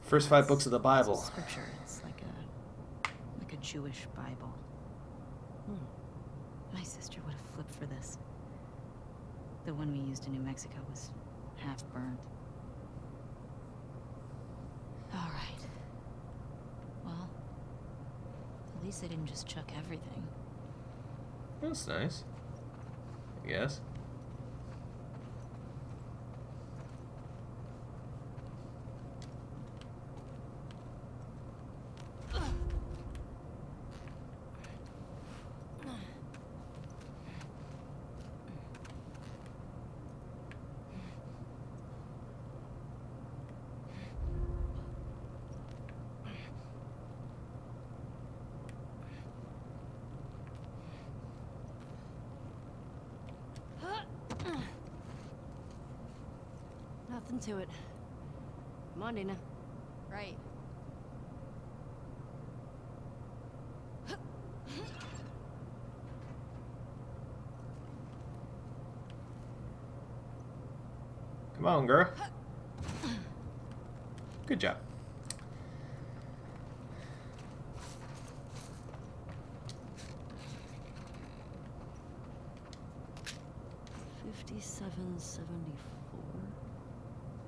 First 5 books of the It's Bible. a scripture. It's like a Jewish Bible. My sister would have flipped for this. The one we used in New Mexico was half burned. All right. Well, at least they didn't just chuck everything. That's nice. I guess. Nothing to it. Come on, Dina. Right. Come on, girl. Good job.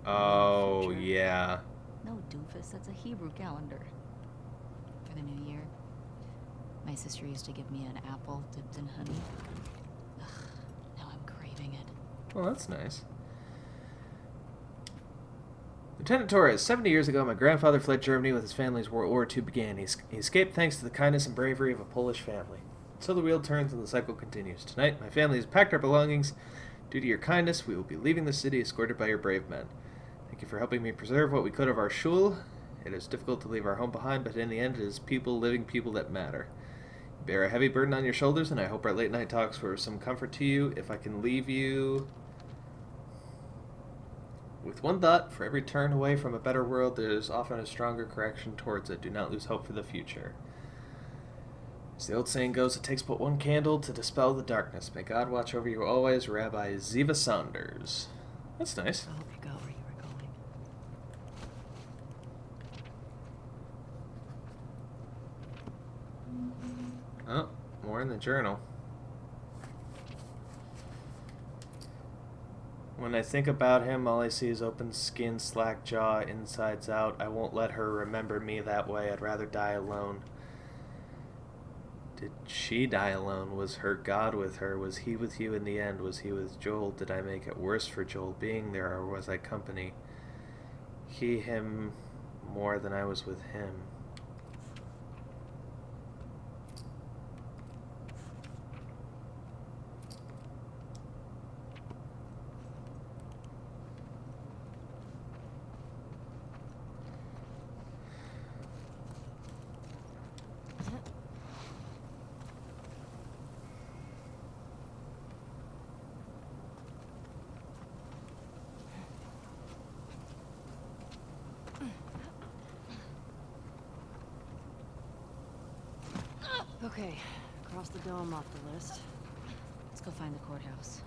Oh, yeah. No, doofus, that's a Hebrew calendar. For the new year, my sister used to give me an apple dipped in honey. Ugh, now I'm craving it. Well, that's nice. Lieutenant Torres, 70 years ago, my grandfather fled Germany with his family as World War II began. He escaped thanks to the kindness and bravery of a Polish family. So the wheel turns and the cycle continues. Tonight, my family has packed our belongings. Due to your kindness, we will be leaving the city escorted by your brave men. Thank you for helping me preserve what we could of our shul. It is difficult to leave our home behind, but in the end, it is living people that matter. You bear a heavy burden on your shoulders, and I hope our late night talks were some comfort to you. If I can leave you with one thought, for every turn away from a better world, there is often a stronger correction towards it. Do not lose hope for the future. As the old saying goes, it takes but one candle to dispel the darkness. May God watch over you always, Rabbi Ziva Saunders. That's nice. I hope you got where you were going. Oh, more in the journal. When I think about him, all I see is open skin, slack jaw, insides out. I won't let her remember me that way. I'd rather die alone. Did she die alone? Was her God with her? Was he with you in the end? Was he with Joel? Did I make it worse for Joel being there, or was I company? He, him, more than I was with him. Okay, cross the dome off the list. Let's go find the courthouse.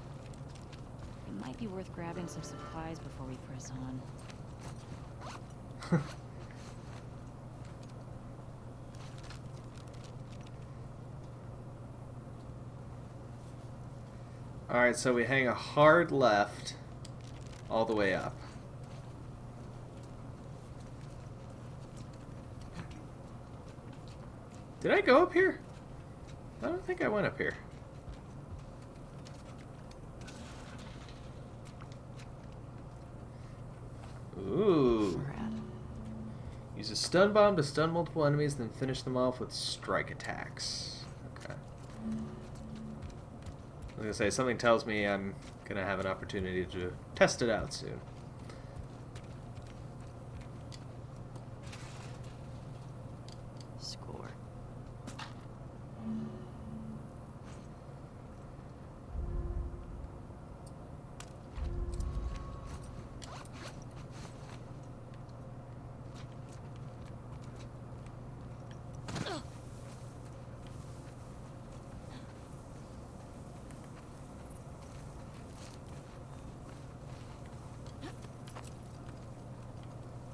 It might be worth grabbing some supplies before we press on. Alright, so we hang a hard left all the way up. Did I go up here? I don't think I went up here. Ooh. Use a stun bomb to stun multiple enemies, then finish them off with strike attacks. Okay. I was gonna say, something tells me I'm gonna have an opportunity to test it out soon. Score.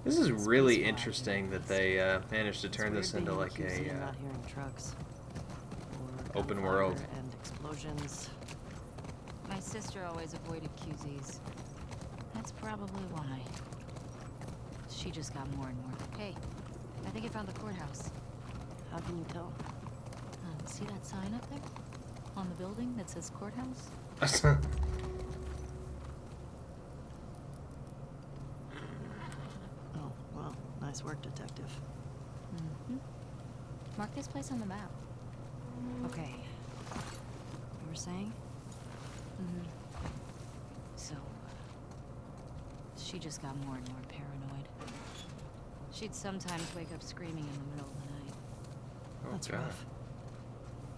This is really interesting that they managed to turn this into like a not hearing trucks. Or open gunfire world. and explosions. My sister always avoided QZs. That's probably why. She just got more and more. Hey, I think I found the courthouse. How can you tell? See that sign up there? On the building that says courthouse? Oh, well, nice work, detective. Mm-hmm. Mark this place on the map. Okay. You were saying? Mm-hmm. So, she just got more and more paranoid. She'd sometimes wake up screaming in the middle of the night. Oh, That's God. rough.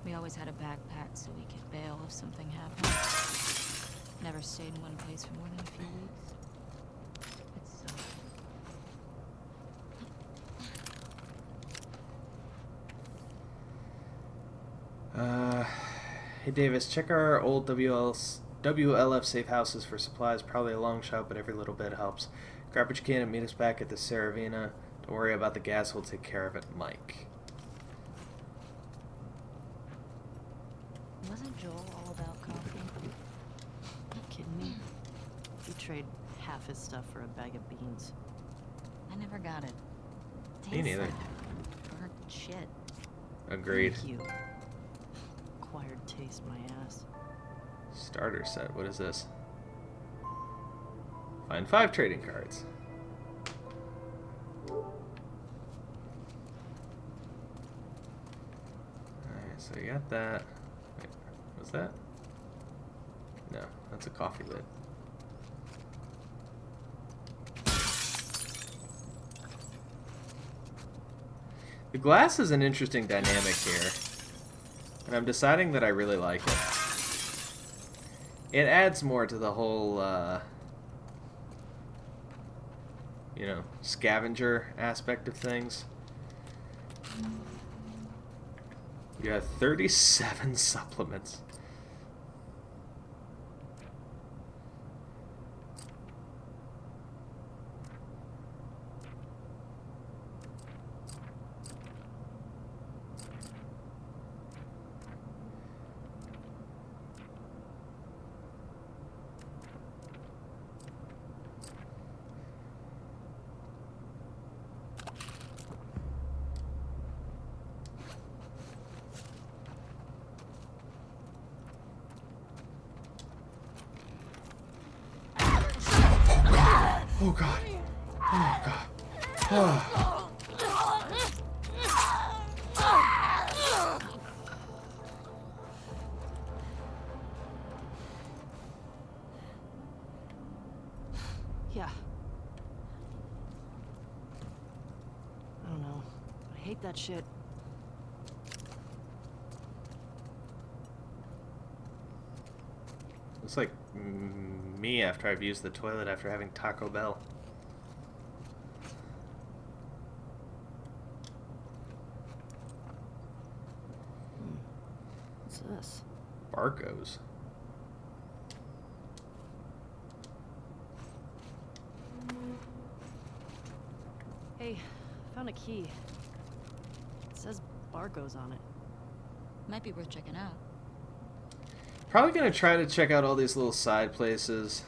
We always had a backpack so we could bail if something happened. Never stayed in one place for more than a few weeks. It's Hey Davis, check our old WLF safe houses for supplies. Probably a long shot, but every little bit helps. Grab what you can and meet us back at the Saravina. Don't worry about the gas, we'll take care of it, Mike. Wasn't Joel all about coffee? You kidding me? You trade half his stuff for a bag of beans. I never got it. Me Tastes neither. like burnt shit. Agreed. Thank you. Acquired taste, my ass. Starter set, what is this? Find 5 trading cards. Alright, so you got that. Wait, was that? No, that's a coffee lid. The glass is an interesting dynamic here, and I'm deciding that I really like it. It adds more to the whole, you know, scavenger aspect of things. You have 37 supplements. Oh god. Oh god. Oh. Yeah. I don't know. I hate that shit. Looks like me after I've used the toilet after having Taco Bell. What's this? Barcos. Hey, found a key. It says Bargo's on it. Might be worth checking out. Probably gonna try to check out all these little side places.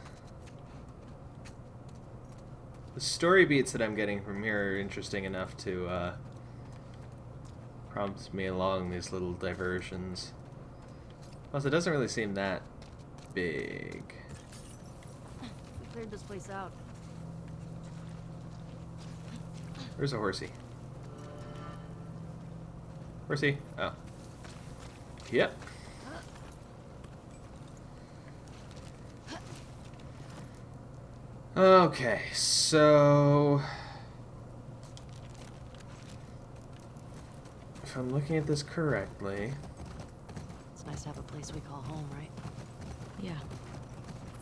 The story beats that I'm getting from here are interesting enough to prompt me along these little diversions. Plus, it doesn't really seem that big. We cleared this place out. Where's a horsey? Horsey? Oh. Yep. Okay, so... if I'm looking at this correctly... It's nice to have a place we call home, right? Yeah.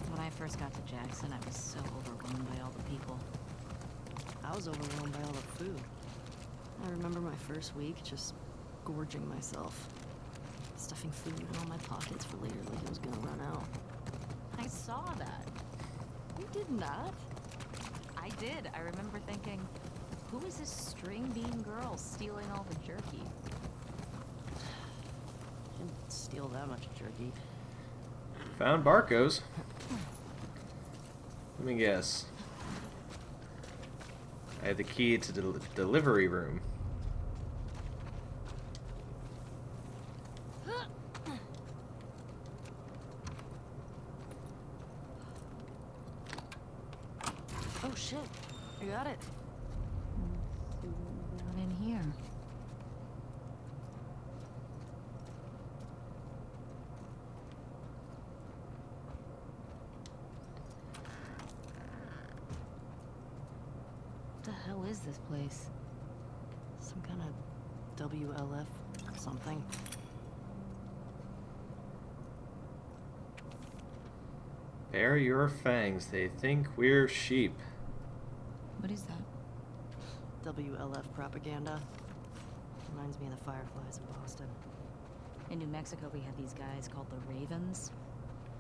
When I first got to Jackson, I was so overwhelmed by all the people. I was overwhelmed by all the food. I remember my first week just gorging myself. Stuffing food in all my pockets for later like it was gonna run out. I saw that. You did not. I did. I remember thinking, who is this string bean girl stealing all the jerky? Didn't steal that much jerky. Found Barco's. Let me guess. I had the key to the delivery room. Oh shit, I got it. Not in here. What the hell is this place? Some kind of WLF something. Bare your fangs, they think we're sheep. What is that? WLF propaganda. Reminds me of the Fireflies in Boston. In New Mexico, we had these guys called the Ravens.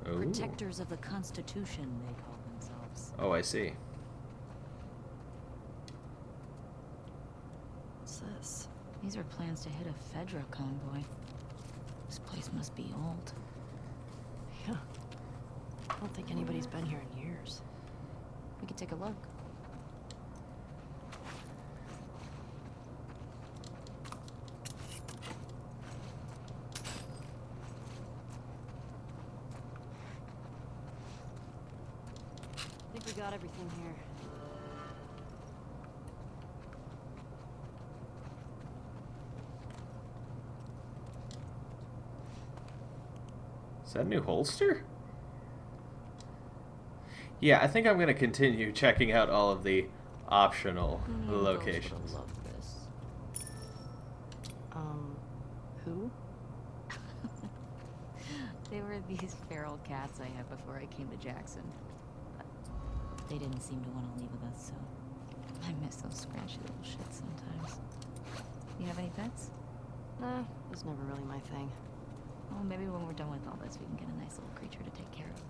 Oh. Protectors of the Constitution, they call themselves. Oh, I see. What's this? These are plans to hit a Fedra convoy. This place must be old. Yeah. I don't think anybody's been here in years. We could take a look. I think we got everything here. Is that a new holster? Yeah, I think I'm going to continue checking out all of the optional locations. Love this. Who? They were these feral cats I had before I came to Jackson. But they didn't seem to want to leave with us, so I miss those scratchy little shits sometimes. You have any pets? Nah, it was never really my thing. Well, maybe when we're done with all this, we can get a nice little creature to take care of.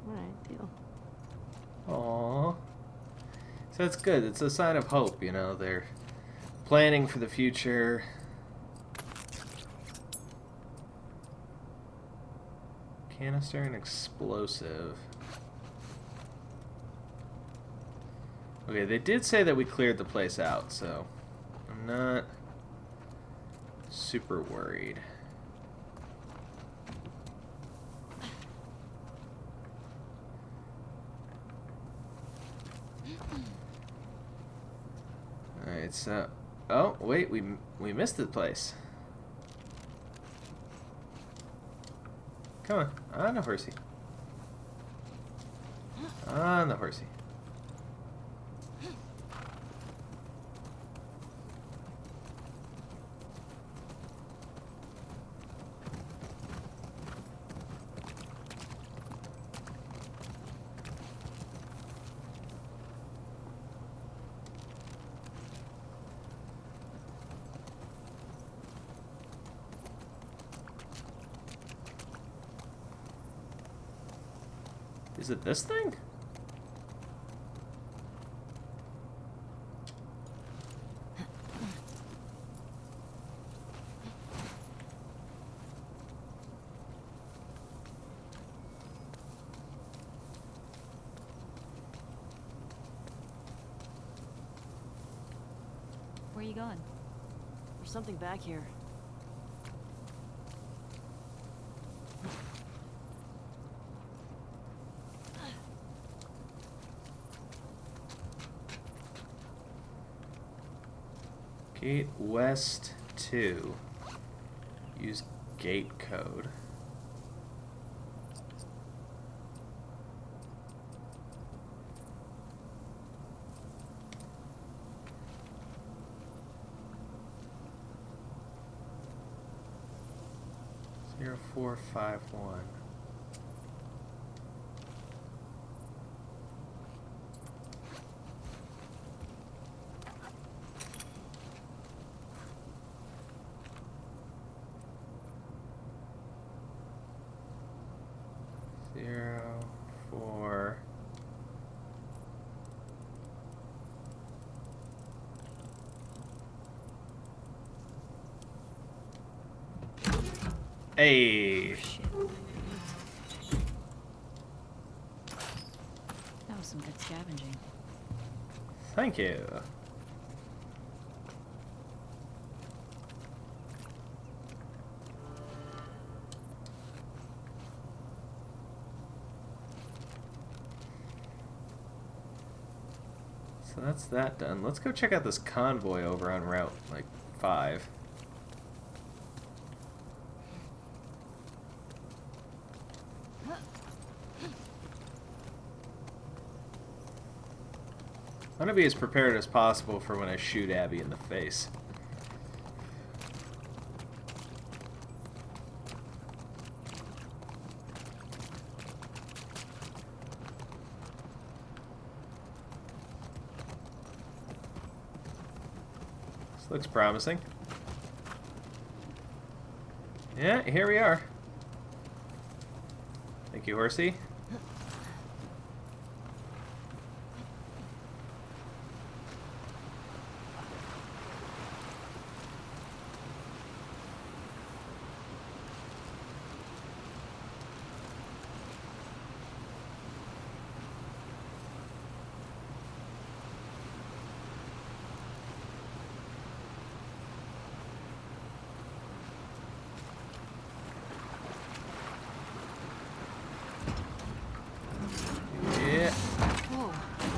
Alright, deal. Aww. So that's good. It's a sign of hope, you know. They're planning for the future. Canister and explosive. Okay, they did say that we cleared the place out, so I'm not super worried. Alright, so... oh, wait, we missed the place. Come on, on the horsey. On the horsey. Is it this thing? Where are you going? There's something back here. Gate West 2. Use gate code. Zero 451. Zero 4. Hey. Shit. That was some good scavenging. Thank you. So that's that done. Let's go check out this convoy over on Route, like, 5. I want to be as prepared as possible for when I shoot Abby in the face. This looks promising. Yeah, here we are. Thank you, horsey.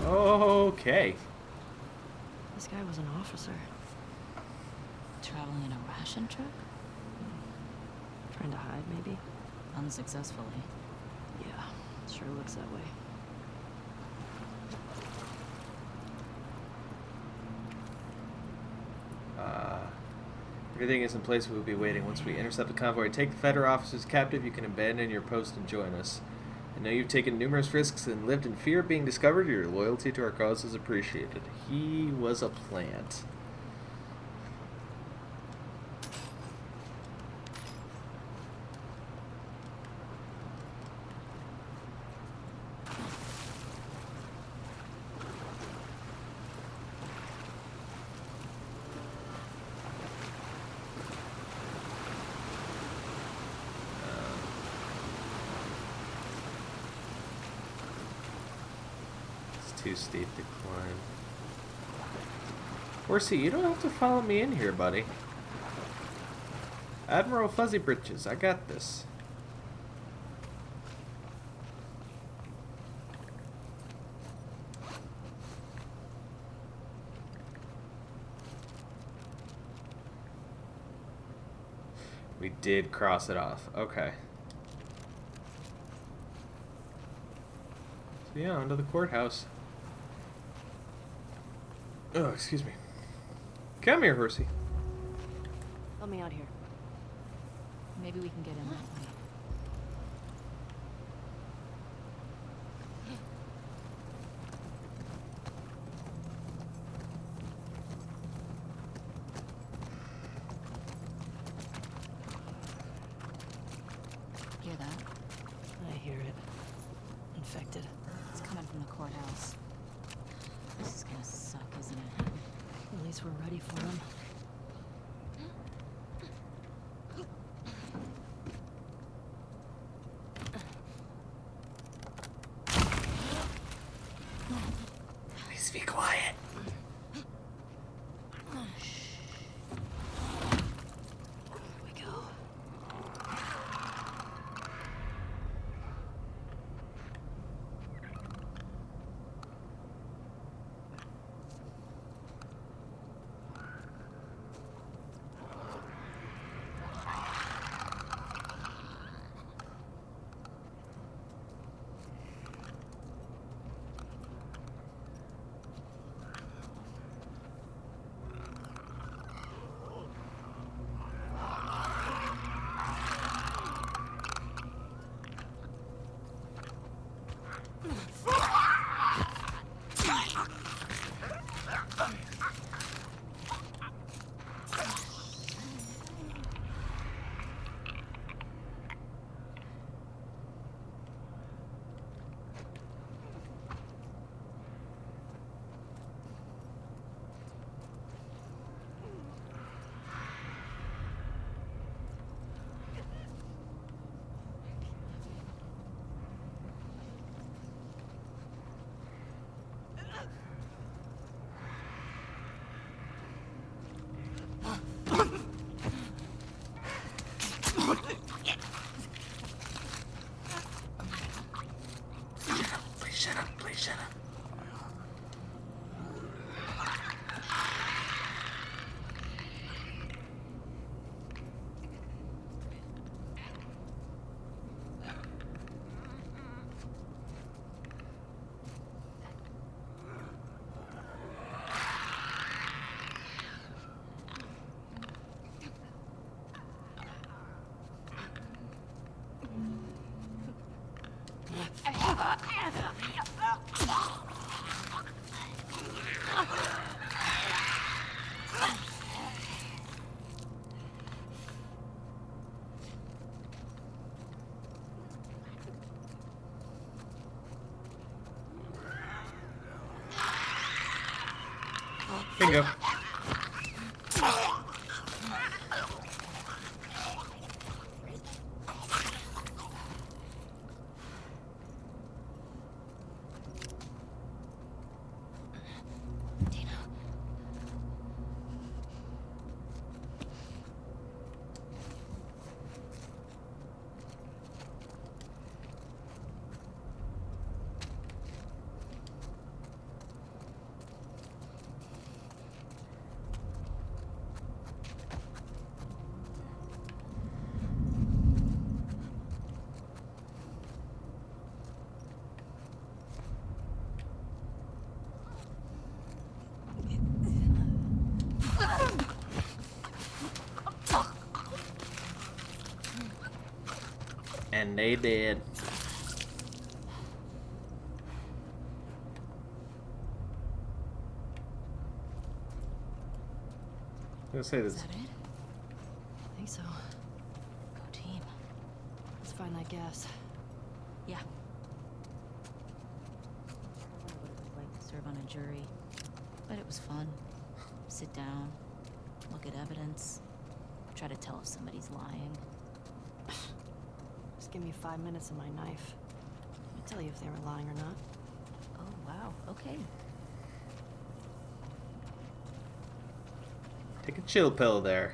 Whoa. Okay. This guy was an officer. Traveling in a ration truck? Trying to hide, maybe? Unsuccessfully. Yeah, sure looks that way. Everything is in place. We will be waiting. Once we intercept the convoy, take the Federal officers captive. You can abandon your post and join us. I know you've taken numerous risks and lived in fear of being discovered. Your loyalty to our cause is appreciated. He was a plant. Too steep to climb. Horsey, you don't have to follow me in here, buddy. Admiral Fuzzy Britches, I got this. We did cross it off. Okay. So yeah, onto the courthouse. Oh, excuse me. Come here, horsey. Let me out here. Maybe we can get in that way. Hear that? I hear it. Infected. It's coming from the courthouse. This is gonna suck, isn't it? At least we're ready for him. Please be quiet. Shh. Shut up. Bingo. And they did. I'm gonna say Is this. that it? I think so. Go team. Let's find that gas. Yeah. I wonder what it was like to serve on a jury. But it was fun. Sit down, look at evidence, try to tell if somebody's lying. Just give me 5 minutes and my knife. I'll tell you if they were lying or not. Oh, wow. Okay. Take a chill pill there.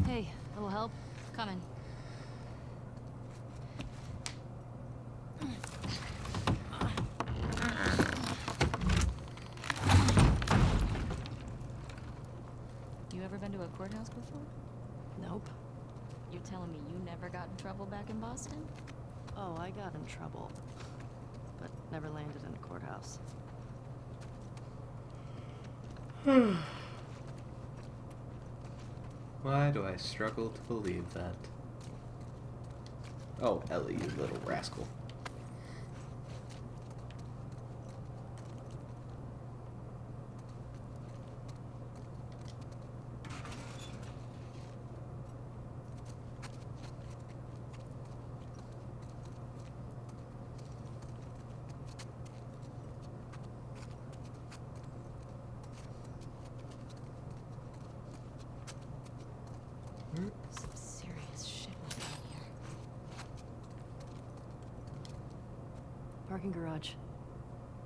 Hey, little help? Coming. You ever been to a courthouse before? Nope. You're telling me you never got in trouble back in Boston? Oh, I got in trouble. But never landed in a courthouse. Why do I struggle to believe that? Oh, Ellie, you little rascal. Some serious shit went down here. Parking garage.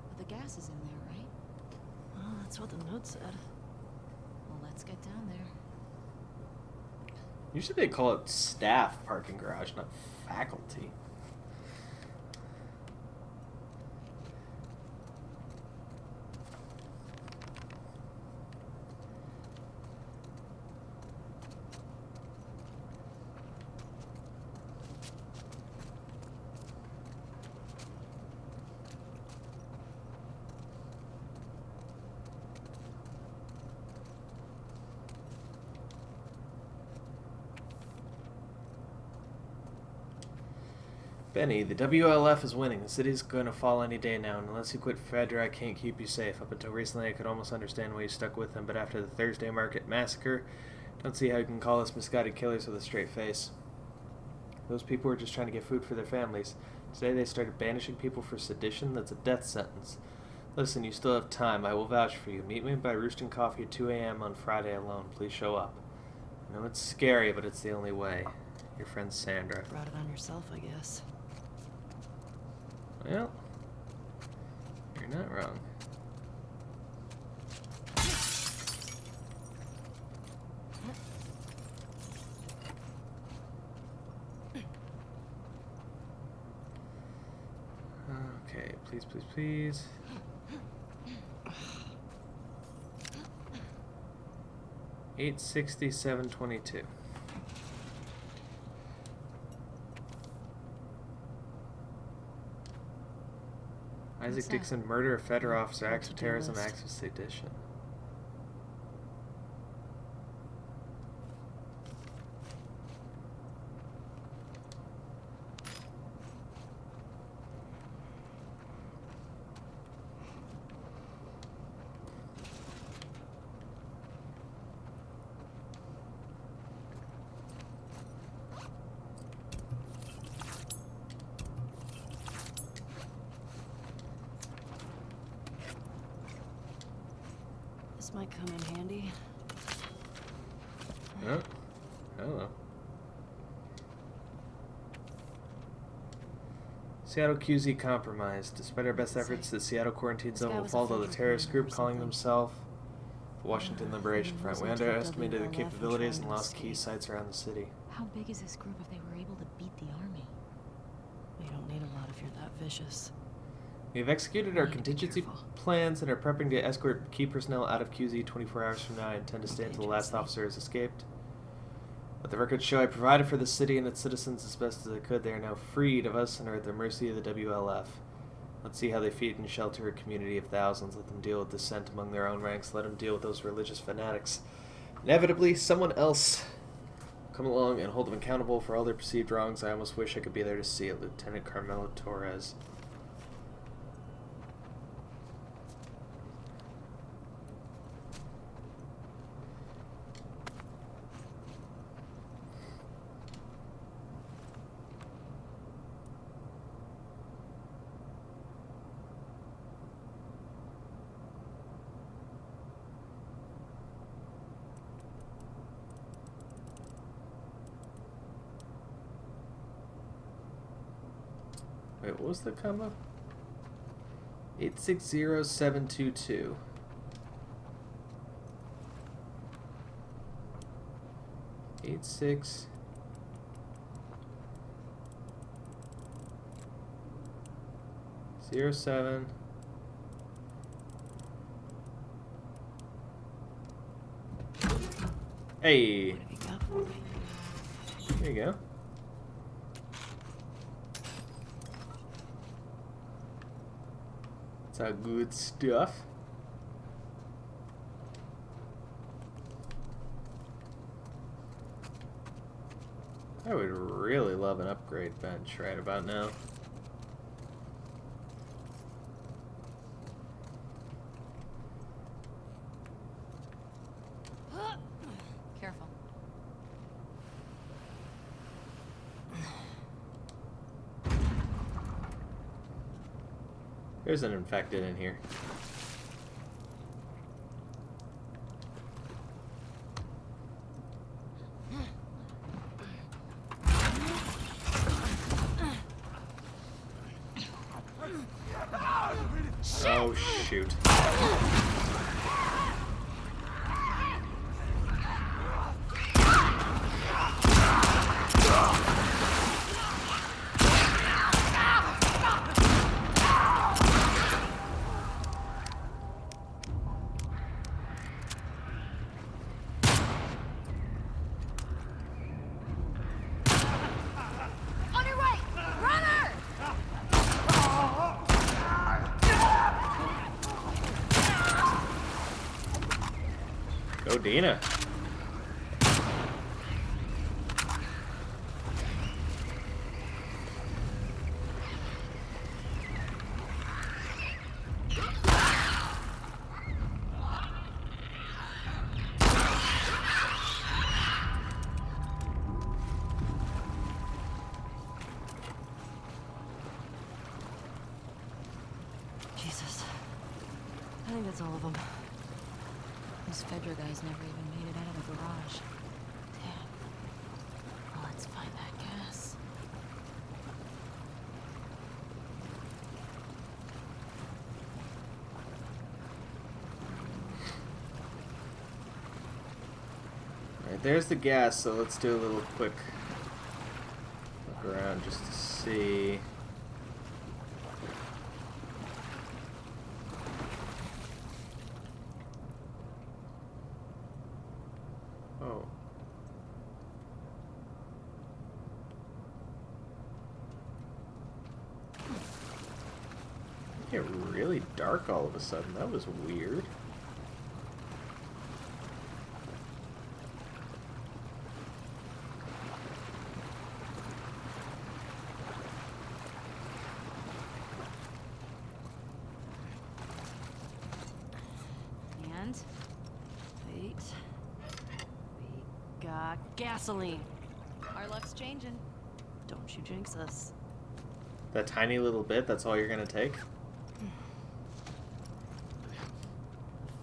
But the gas is in there, right? Oh, that's what the note said. Well, let's get down there. Usually they call it staff parking garage, not faculty. Benny, the WLF is winning. The city's going to fall any day now. And unless you quit Fedra, I can't keep you safe. Up until recently, I could almost understand why you stuck with him, but after the Thursday Market massacre, don't see how you can call us misguided killers with a straight face. Those people were just trying to get food for their families. Today they started banishing people for sedition. That's a death sentence. Listen, you still have time. I will vouch for you. Meet me by Roosting Coffee at 2 a.m. on Friday alone. Please show up. I know it's scary, but it's the only way. Your friend Sandra. Brought it on yourself, I guess. Well, you're not wrong. Okay, please, please, please. $867.22. Isaac What's that? Dixon, murder of federal officer, Your acts of to-do terrorism, list. acts of sedition. This might come in handy. Oh, hello. Seattle QZ compromised. Despite our best efforts, the Seattle quarantine This zone guy will was a fall to the federal terrorist criminal group or calling something. themselves the Washington Liberation He Front. We wasn't underestimated their WLF and capabilities trying and to lost key escape. sites around the city. How big is this group if they were able to beat the army? You don't need a lot if you're that vicious. We have executed our Need to be contingency careful. plans and are prepping to escort key personnel out of QZ 24 hours from now. I intend to stay until the last Dangerously. officer has escaped. But the records show I provided for the city and its citizens as best as I could. They are now freed of us and are at the mercy of the WLF. Let's see how they feed and shelter a community of thousands. Let them deal with dissent among their own ranks. Let them deal with those religious fanatics. Inevitably, someone else will come along and hold them accountable for all their perceived wrongs. I almost wish I could be there to see it. Lieutenant Carmelo Torres. Wait, what was the combo? 860722. Eight six 07. Hey, What have you got for me? there you go. That's all good stuff. I would really love an upgrade bench right about now. Careful. There's an infected in here. Oh, shoot. On your way! Runner! Go, Dina. Jesus. I think that's all of them. Those Fedra guys never even made it out of the garage. Damn. Well, let's find that gas. Alright, there's the gas, so let's do a little quick look around just to see. It really dark all of a sudden. That was weird. And wait, we got gasoline. Our luck's changing. Don't you jinx us. That tiny little bit, that's all you're gonna take?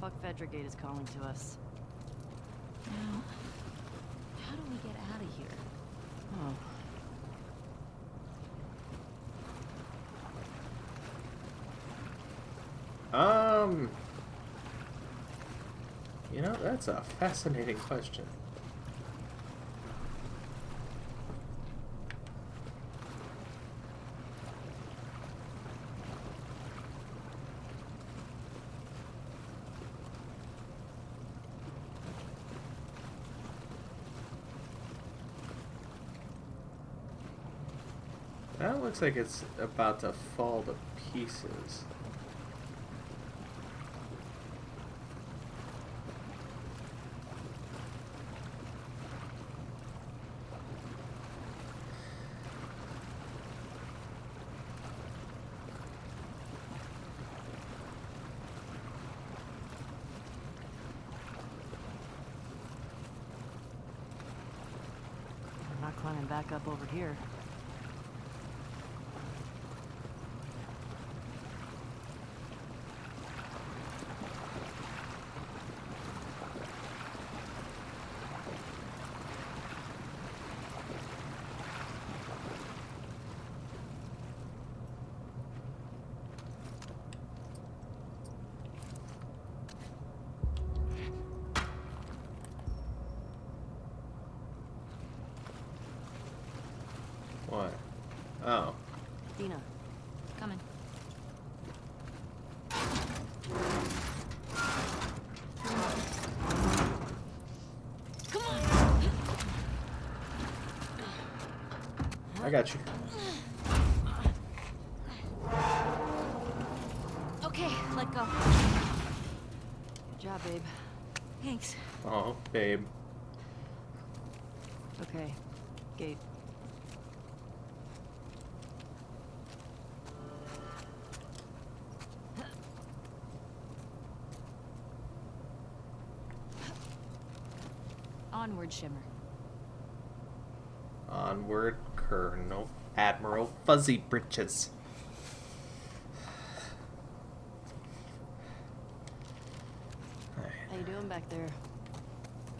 Fuck Fedragate is calling to us. Now, how do we get out of here? Oh. You know, that's a fascinating question. That looks like it's about to fall to pieces. I'm not climbing back up over here. What? Oh. Dina. Coming. Come on! I got you. Okay, let go. Good job, babe. Thanks. Oh, babe. Okay. Gate. Onward, Shimmer. Onward, Colonel Admiral Fuzzy Britches. How you doing back there?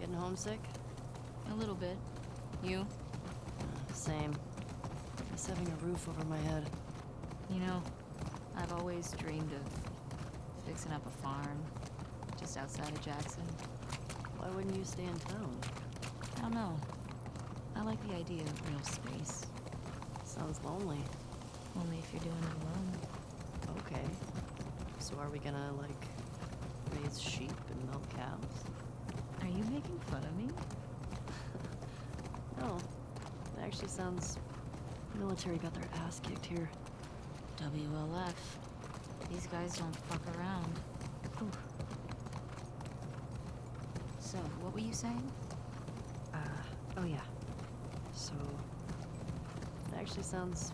Getting homesick? A little bit. You? Same. Just having a roof over my head. You know, I've always dreamed of fixing up a farm just outside of Jackson. Why wouldn't you stay in town? I don't know. I like the idea of real space. Sounds lonely. Only if you're doing it alone. Okay. So are we gonna, like, raise sheep and milk cows? Are you making fun of me? No. It actually sounds... military got their ass kicked here. WLF. These guys don't fuck around. Ooh. So, what were you saying? Oh yeah. So... it actually sounds...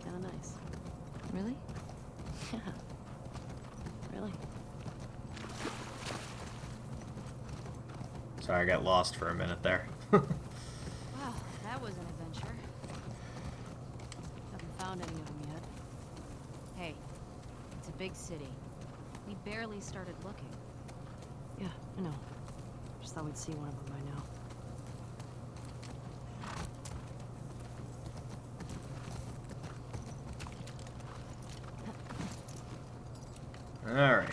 kinda nice. Really? Yeah. Really. Sorry, I got lost for a minute there. Wow, that was an adventure. Haven't found any of them yet. Hey, it's a big city. We barely started looking. Yeah, I know. Just thought we'd see one of them by now. All right.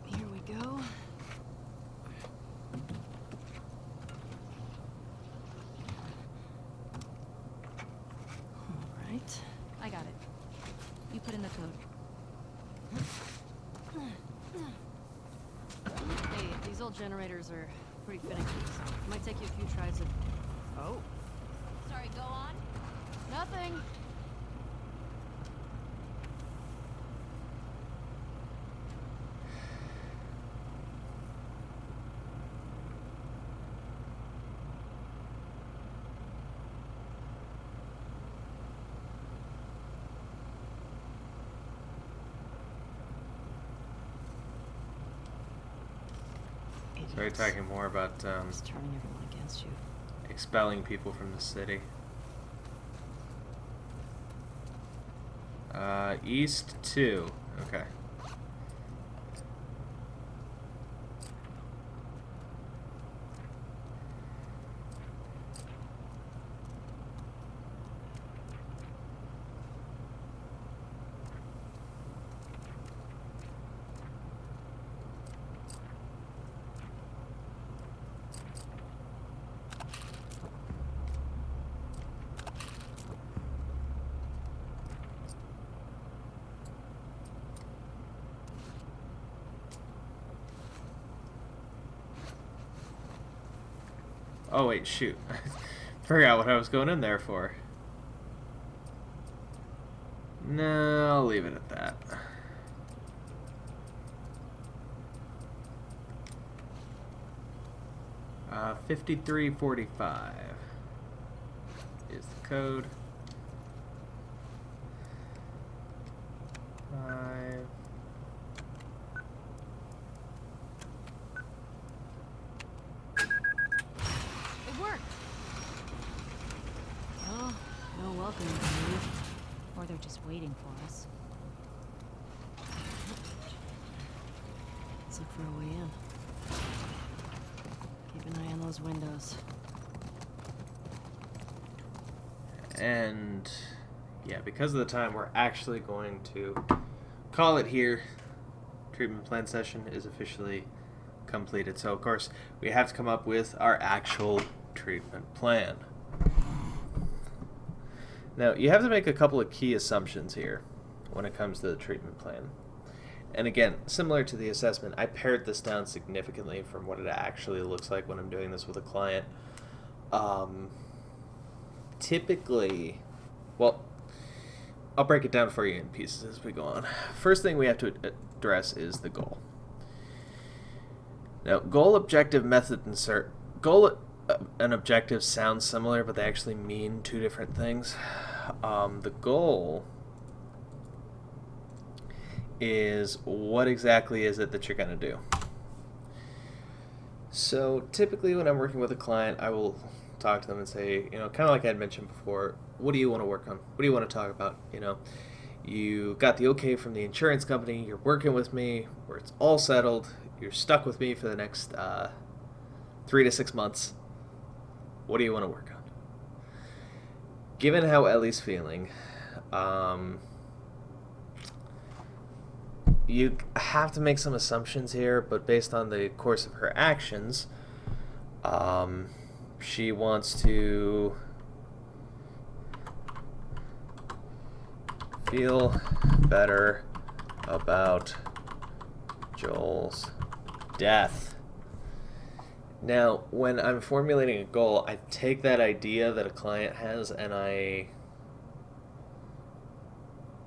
Here we go. All right. I got it. You put in the code. Hey, if these old generators are pretty finicky, so it might take you a few tries of... Oh. Sorry, go on. Nothing. So you're talking more about It's turning everyone against you. expelling people from the city. East 2. Okay. Oh wait, shoot. Forgot what I was going in there for. No, I'll leave it at that. Uh, 5345 is the code. 5. It worked! Oh, no welcome, I believe. Or they're just waiting for us. Let's look for a way in. Keep an eye on those windows. And yeah, because of the time, we're actually going to call it here. Treatment plan session is officially completed. So of course, we have to come up with our actual treatment plan. Now, you have to make a couple of key assumptions here when it comes to the treatment plan. And again, similar to the assessment, I pared this down significantly from what it actually looks like when I'm doing this with a client. Typically, well, I'll break it down for you in pieces as we go on. First thing we have to address is the goal. Now, goal, objective, method, insert. Goal and objective sound similar, but they actually mean two different things. The goal is what exactly is it that you're going to do. So typically when I'm working with a client, I will talk to them and say, kind of like I had mentioned before, what do you want to work on? What do you want to talk about? You got the okay from the insurance company, you're working with me, where it's all settled, you're stuck with me for the next 3 to 6 months. What do you want to work on? Given how Ellie's feeling, you have to make some assumptions here, but based on the course of her actions, she wants to feel better about Joel's death. Now, when I'm formulating a goal, I take that idea that a client has and I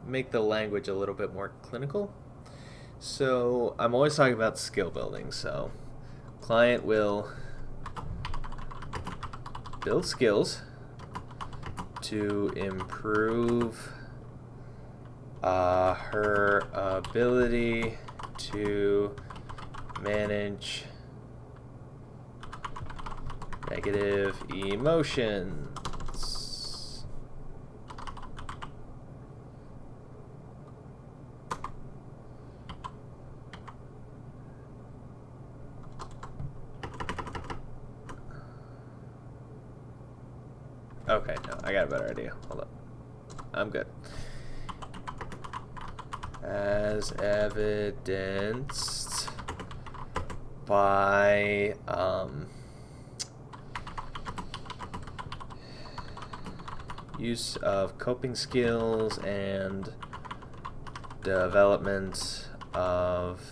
make the language a little bit more clinical. So I'm always talking about skill building. So client will build skills to improve her ability to manage negative emotions. Okay, no, I got a better idea. Hold up. I'm good. As evidenced by use of coping skills and development of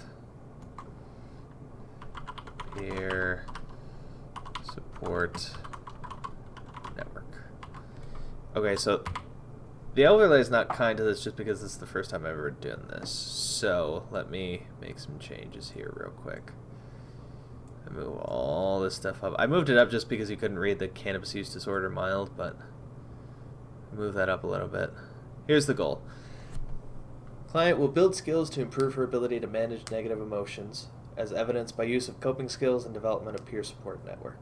peer support network. Okay, so the overlay is not kind to this just because this is the first time I've ever done this. So let me make some changes here real quick. I move all this stuff up. I moved it up just because you couldn't read the cannabis use disorder mild, but move that up a little bit. Here's the goal. Client will build skills to improve her ability to manage negative emotions, as evidenced by use of coping skills and development of peer support network.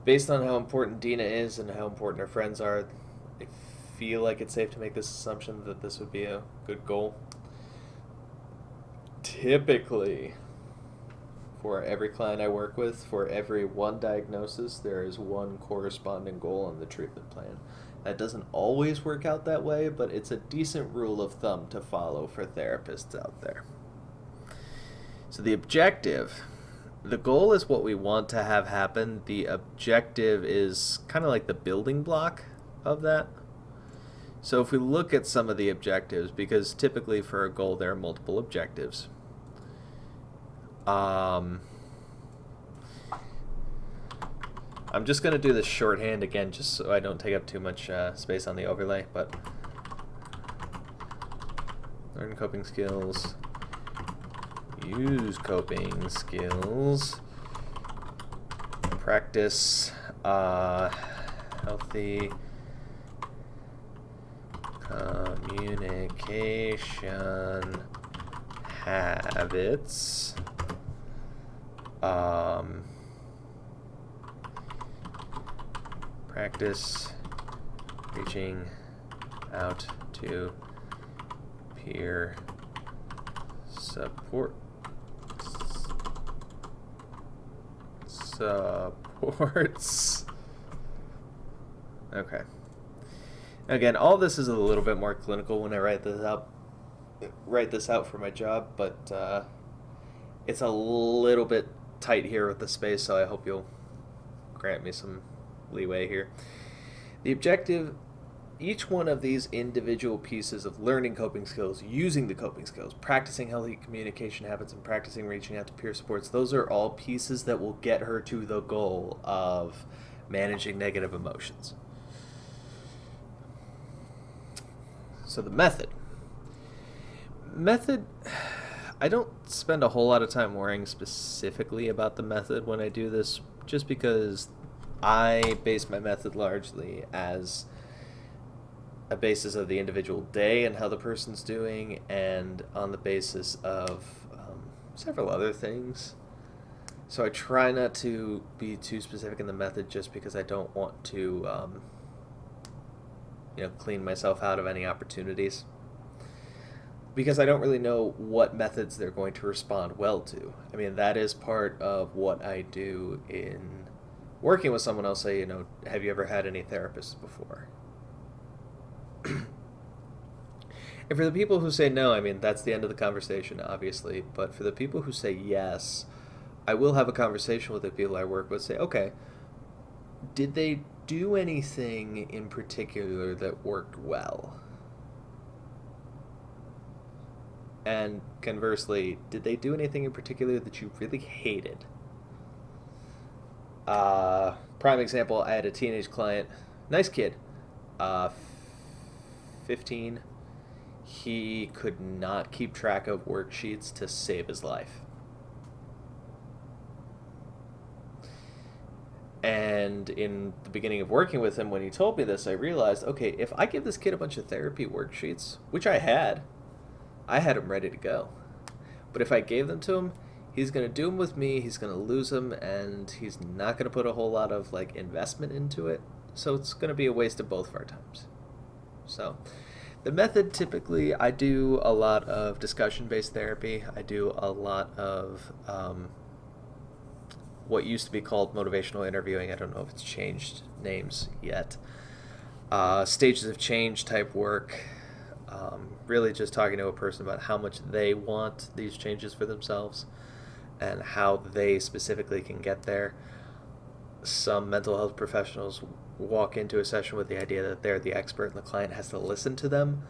Based on how important Dina is and how important her friends are, I feel like it's safe to make this assumption that this would be a good goal. Typically, for every client I work with, for every one diagnosis, there is one corresponding goal on the treatment plan. That doesn't always work out that way, but it's a decent rule of thumb to follow for therapists out there. So the objective, the goal is what we want to have happen. The objective is kind of like the building block of that. So if we look at some of the objectives, because typically for a goal there are multiple objectives. I'm just going to do this shorthand again just so I don't take up too much space on the overlay, but learn coping skills, use coping skills, practice healthy communication habits, practice reaching out to peer supports. Okay. Again, all this is a little bit more clinical when I write this out for my job, but it's a little bit tight here with the space, so I hope you'll grant me some leeway here. The objective, each one of these individual pieces of learning coping skills, using the coping skills, practicing healthy communication habits, and practicing reaching out to peer supports, those are all pieces that will get her to the goal of managing negative emotions. So the method, I don't spend a whole lot of time worrying specifically about the method when I do this, just because I base my method largely as a basis of the individual day and how the person's doing, and on the basis of several other things. So I try not to be too specific in the method just because I don't want to clean myself out of any opportunities, because I don't really know what methods they're going to respond well to. I mean, that is part of what I do in working with someone. I'll say, have you ever had any therapists before? And for the people who say no, I mean, that's the end of the conversation, obviously. But for the people who say yes, I will have a conversation with the people I work with, say, okay, did they do anything in particular that worked well? And conversely, did they do anything in particular that you really hated? Prime example, I had a teenage client, nice kid, 15. He could not keep track of worksheets to save his life. And in the beginning of working with him, when he told me this, I realized, okay, if I give this kid a bunch of therapy worksheets, which I had him ready to go. But if I gave them to him, he's going to do them with me, he's going to lose them, and he's not going to put a whole lot of investment into it. So it's going to be a waste of both of our times. So the method, typically, I do a lot of discussion-based therapy. I do a lot of what used to be called motivational interviewing. I don't know if it's changed names yet. Stages of change type work. Really just talking to a person about how much they want these changes for themselves and how they specifically can get there. Some mental health professionals walk into a session with the idea that they're the expert and the client has to listen to them.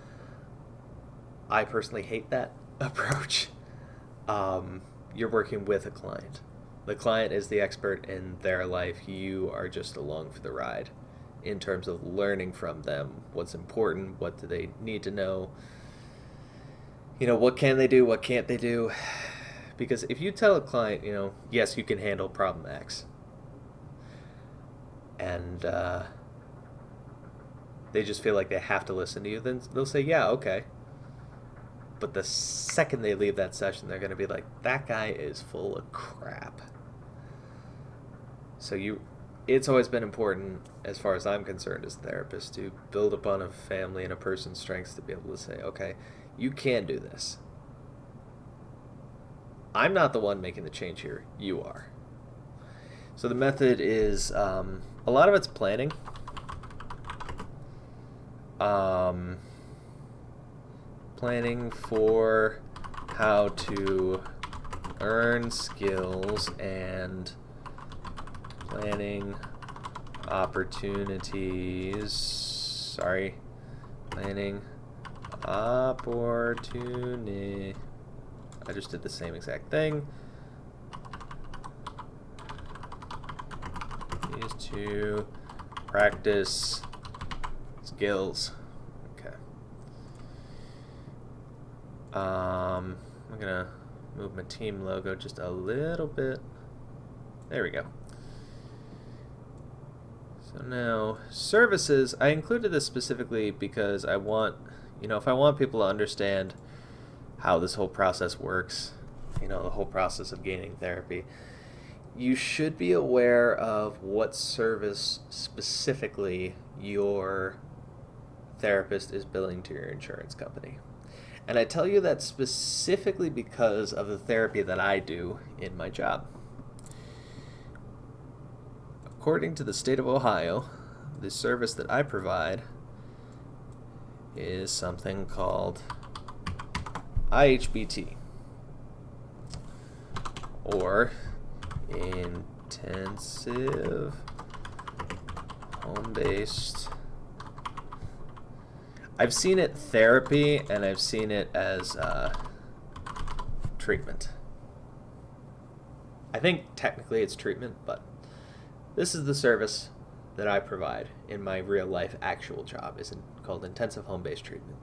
I personally hate that approach. you're working with a client. The client is the expert in their life. You are just along for the ride in terms of learning from them what's important, what do they need to know, what can they do, what can't they do. Because if you tell a client, yes, you can handle problem X, and they just feel like they have to listen to you, then they'll say, yeah, okay. But the second they leave that session, they're going to be like, that guy is full of crap. So it's always been important, as far as I'm concerned as a therapist, to build upon a family and a person's strengths to be able to say, okay, you can do this. I'm not the one making the change here. You are. So the method is, a lot of it's planning. Planning for how to earn skills and planning opportunities. Planning opportunity. I just did the same exact thing. Is to practice skills. Okay. I'm gonna move my team logo just a little bit. There we go. So now, services, I included this specifically because I want, if I want people to understand how this whole process works, the whole process of gaining therapy, you should be aware of what service specifically your therapist is billing to your insurance company. And I tell you that specifically because of the therapy that I do in my job. According to the state of Ohio, the service that I provide is something called IHBT, or intensive home-based. I've seen it therapy, and I've seen it as treatment. I think technically it's treatment, but this is the service that I provide in my real life actual job. Is called intensive home-based treatment.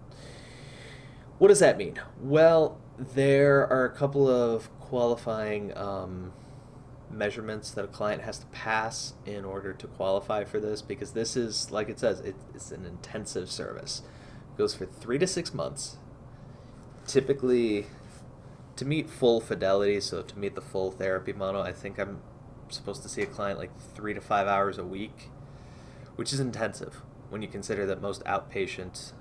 What does that mean? Well, there are a couple of qualifying measurements that a client has to pass in order to qualify for this, because this is, like it says, it's an intensive service. It goes for 3 to 6 months. Typically, to meet full fidelity, so to meet the full therapy model, I think I'm supposed to see a client like 3 to 5 hours a week, which is intensive when you consider that most outpatient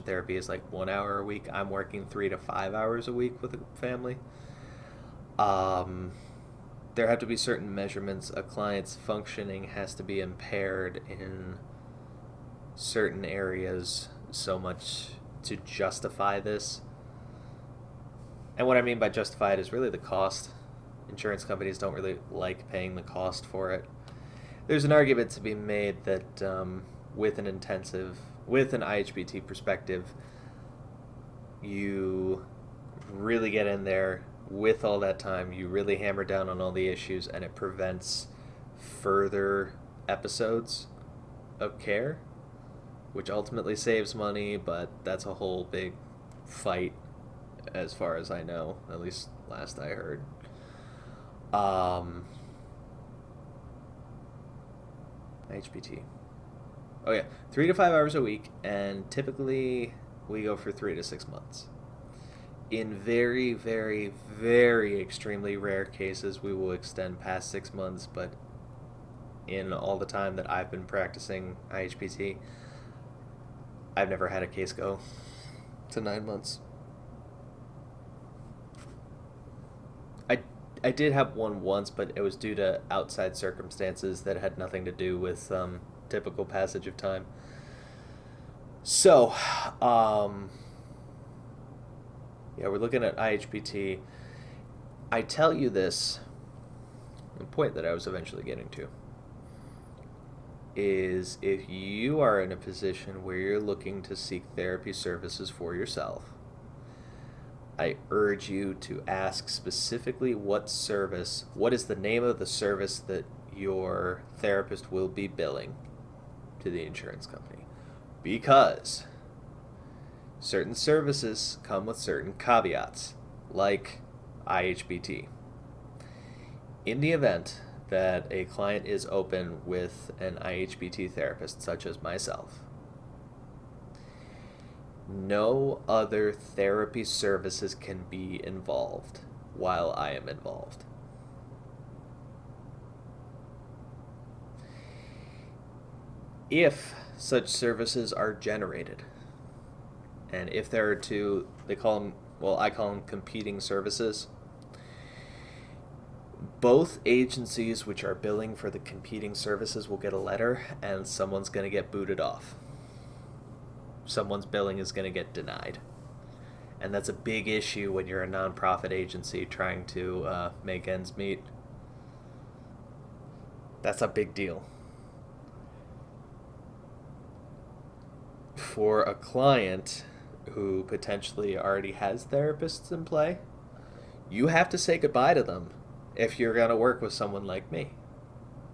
therapy is like 1 hour a week. I'm working 3 to 5 hours a week with a family. There have to be certain measurements. A client's functioning has to be impaired in certain areas so much to justify this. And what I mean by justify it is really the cost. Insurance companies don't really like paying the cost for it. There's an argument to be made that with an IHBT perspective, you really get in there with all that time, you really hammer down on all the issues, and it prevents further episodes of care, which ultimately saves money, but that's a whole big fight as far as I know, at least last I heard. HBT. Oh yeah, 3 to 5 hours a week, and typically we go for 3 to 6 months. In very, very, very extremely rare cases, we will extend past 6 months, but in all the time that I've been practicing IHBT, I've never had a case go to 9 months. I did have one once, but it was due to outside circumstances that had nothing to do with typical passage of time. So, yeah, we're looking at IHBT. I tell you this, the point that I was eventually getting to is if you are in a position where you're looking to seek therapy services for yourself, I urge you to ask specifically what is the name of the service that your therapist will be billing to the insurance company. Because certain services come with certain caveats, like IHBT. In the event that a client is open with an IHBT therapist, such as myself, no other therapy services can be involved while I am involved. If such services are generated, and if there are two, I call them competing services, both agencies which are billing for the competing services will get a letter, and someone's going to get booted off. Someone's billing is going to get denied. And that's a big issue when you're a nonprofit agency trying to make ends meet. That's a big deal. For a client who potentially already has therapists in play, you have to say goodbye to them if you're going to work with someone like me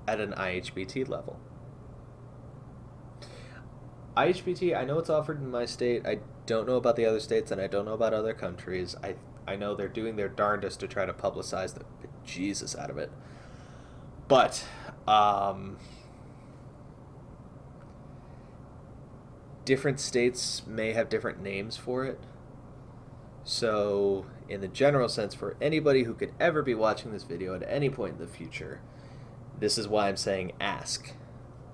at an IHBT level. IHBT, I know it's offered in my state. I don't know about the other states, and I don't know about other countries. I know they're doing their darndest to try to publicize the Jesus out of it. But, different states may have different names for it. So, in the general sense, for anybody who could ever be watching this video at any point in the future, this is why I'm saying ask.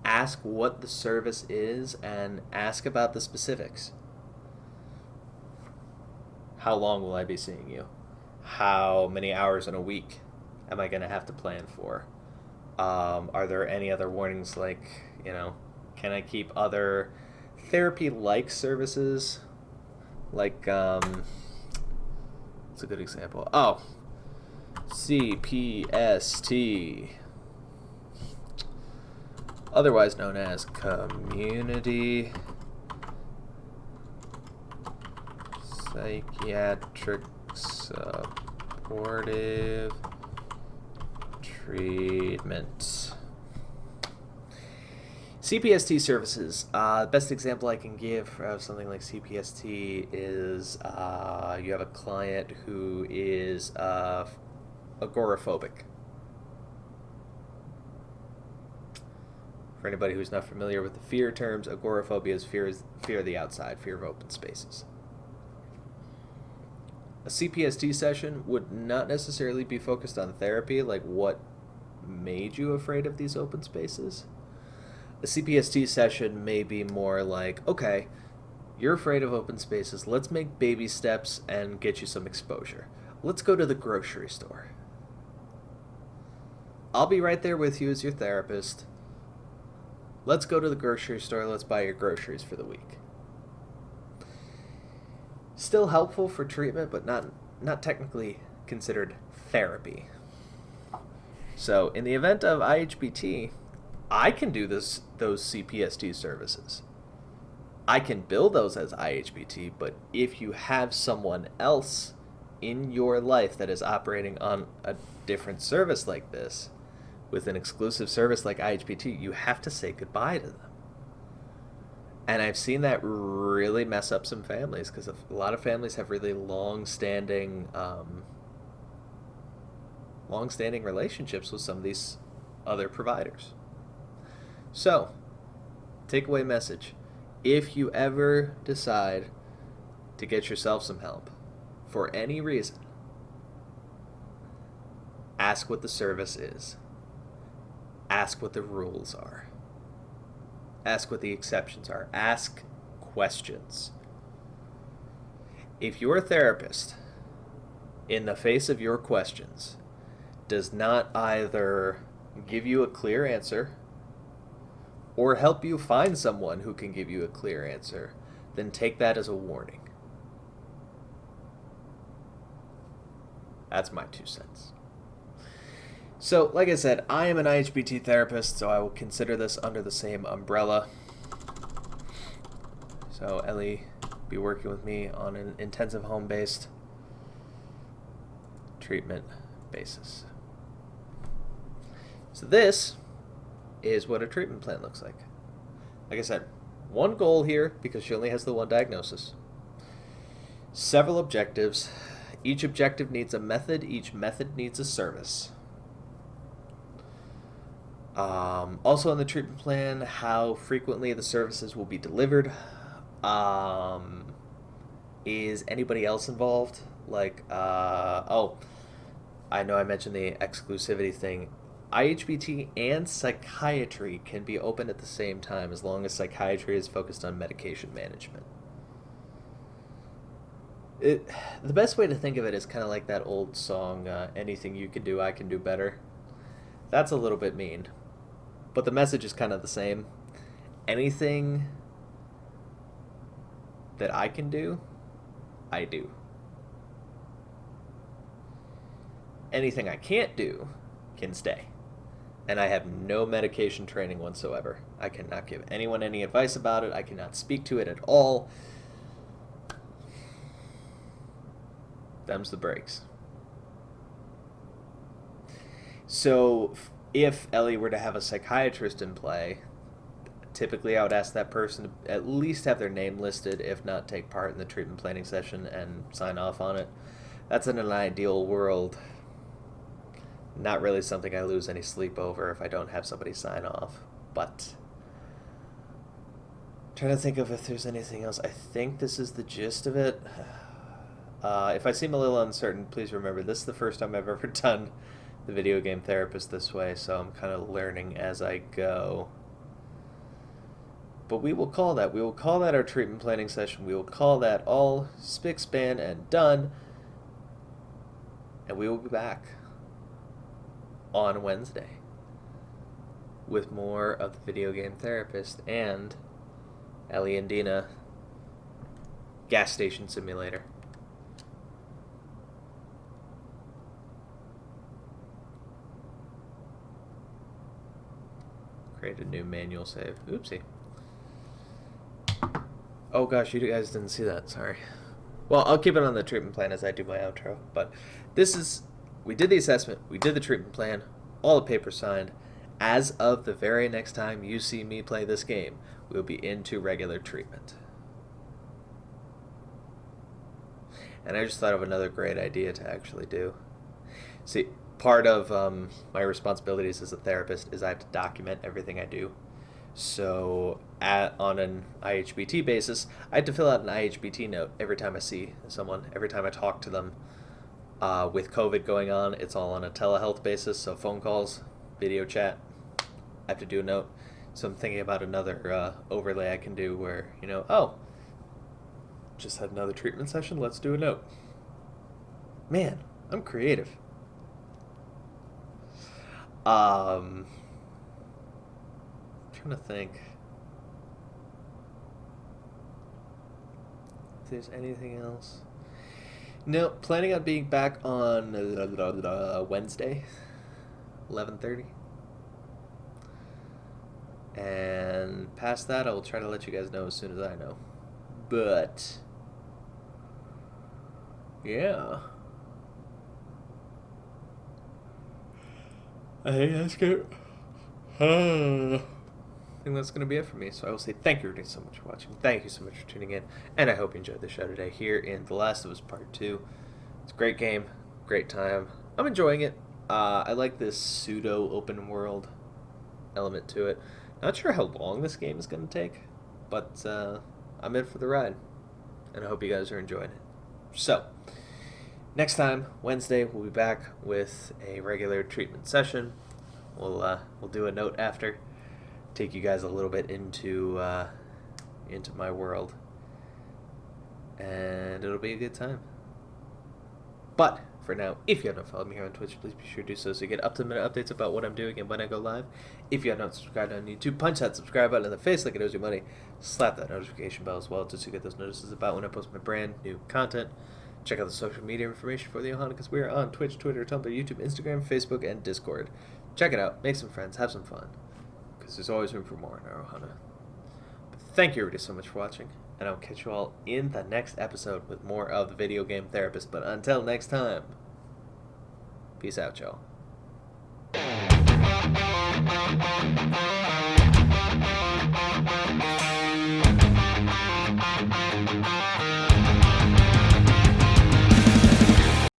Ask what the service is and ask about the specifics. How long will I be seeing you? How many hours in a week am I going to have to plan for? Are there any other warnings, like, can I keep other therapy-like services? Like, what's a good example? Oh, CPST. Otherwise known as Community Psychiatric Supportive Treatment. CPST services. Best example I can give of something like CPST is you have a client who is agoraphobic. For anybody who's not familiar with the fear terms, agoraphobia is fear of the outside, fear of open spaces. A CPST session would not necessarily be focused on therapy, like what made you afraid of these open spaces. A CPST session may be more like, okay, you're afraid of open spaces, let's make baby steps and get you some exposure. Let's go to the grocery store. I'll be right there with you as your therapist. Let's go to the grocery store, let's buy your groceries for the week. Still helpful for treatment, but not technically considered therapy. So, in the event of IHBT, I can do those CPST services. I can bill those as IHBT, but if you have someone else in your life that is operating on a different service like this, with an exclusive service like IHBT, you have to say goodbye to them. And I've seen that really mess up some families, because a lot of families have really long-standing relationships with some of these other providers. So, takeaway message. If you ever decide to get yourself some help, for any reason, ask what the service is. Ask what the rules are. Ask what the exceptions are. Ask questions. If your therapist, in the face of your questions, does not either give you a clear answer or help you find someone who can give you a clear answer, then take that as a warning. That's my 2 cents. So, like I said, I am an IHBT therapist, so I will consider this under the same umbrella. So, Ellie be working with me on an intensive home-based treatment basis. So this is what a treatment plan looks like. Like I said, one goal here because she only has the one diagnosis. Several objectives. Each objective needs a method. Each method needs a service. Also in the treatment plan, how frequently the services will be delivered. Is anybody else involved? Like, I know I mentioned the exclusivity thing. IHBT and psychiatry can be open at the same time as long as psychiatry is focused on medication management. The best way to think of it is kind of like that old song, anything you can do, I can do better. That's a little bit mean. But the message is kind of the same. Anything that I can do, I do. Anything I can't do can stay. And I have no medication training whatsoever. I cannot give anyone any advice about it. I cannot speak to it at all. Them's the breaks. So if Ellie were to have a psychiatrist in play, typically I would ask that person to at least have their name listed, if not take part in the treatment planning session and sign off on it. That's in an ideal world. Not really something I lose any sleep over if I don't have somebody sign off. But I'm trying to think of if there's anything else. I think this is the gist of it. If I seem a little uncertain, please remember this is the first time I've ever done the video game therapist this way, so I'm kind of learning as I go. But we will call that. We will call that our treatment planning session. We will call that all spick, span, and done. And we will be back on Wednesday with more of the video game therapist and Ellie and Dina gas station simulator. Create a new manual save. Oopsie. Oh gosh, you guys didn't see that. Sorry. Well, I'll keep it on the treatment plan as I do my outro. But this is... We did the assessment. We did the treatment plan. All the papers signed. As of the very next time you see me play this game, we'll be into regular treatment. And I just thought of another great idea to actually do. See, part of my responsibilities as a therapist is I have to document everything I do. So on an IHBT basis, I had to fill out an IHBT note every time I see someone, every time I talk to them. With COVID going on, it's all on a telehealth basis, so phone calls, video chat, I have to do a note. So I'm thinking about another overlay I can do where, just had another treatment session, let's do a note. Man, I'm creative. Trying to think if there's anything else. No, planning on being back on Wednesday, 11:30. And past that, I will try to let you guys know as soon as I know. But yeah, I think that's good. I think that's going to be it for me. So I will say thank you so much for watching. Thank you so much for tuning in. And I hope you enjoyed the show today here in The Last of Us Part 2. It's a great game. Great time. I'm enjoying it. I like this pseudo open world element to it. Not sure how long this game is going to take. But I'm in for the ride. And I hope you guys are enjoying it. So, next time, Wednesday, we'll be back with a regular treatment session. We'll do a note after. Take you guys a little bit into my world, and it'll be a good time. But for now, if you have not followed me here on Twitch, please be sure to do so you get up-to-the-minute updates about what I'm doing and when I go live. If you have not subscribed on YouTube, punch that subscribe button in the face like it owes you money. Slap that notification bell as well just to get those notices about when I post my brand new content. Check out the social media information for the Ohana, because we are on Twitch, Twitter, Tumblr, YouTube, Instagram, Facebook, and Discord. Check it out, make some friends, have some fun. There's always room for more in our Ohana. But thank you everybody so much for watching, and I'll catch you all in the next episode with more of the Video Game Therapist. But until next time, Peace out, y'all.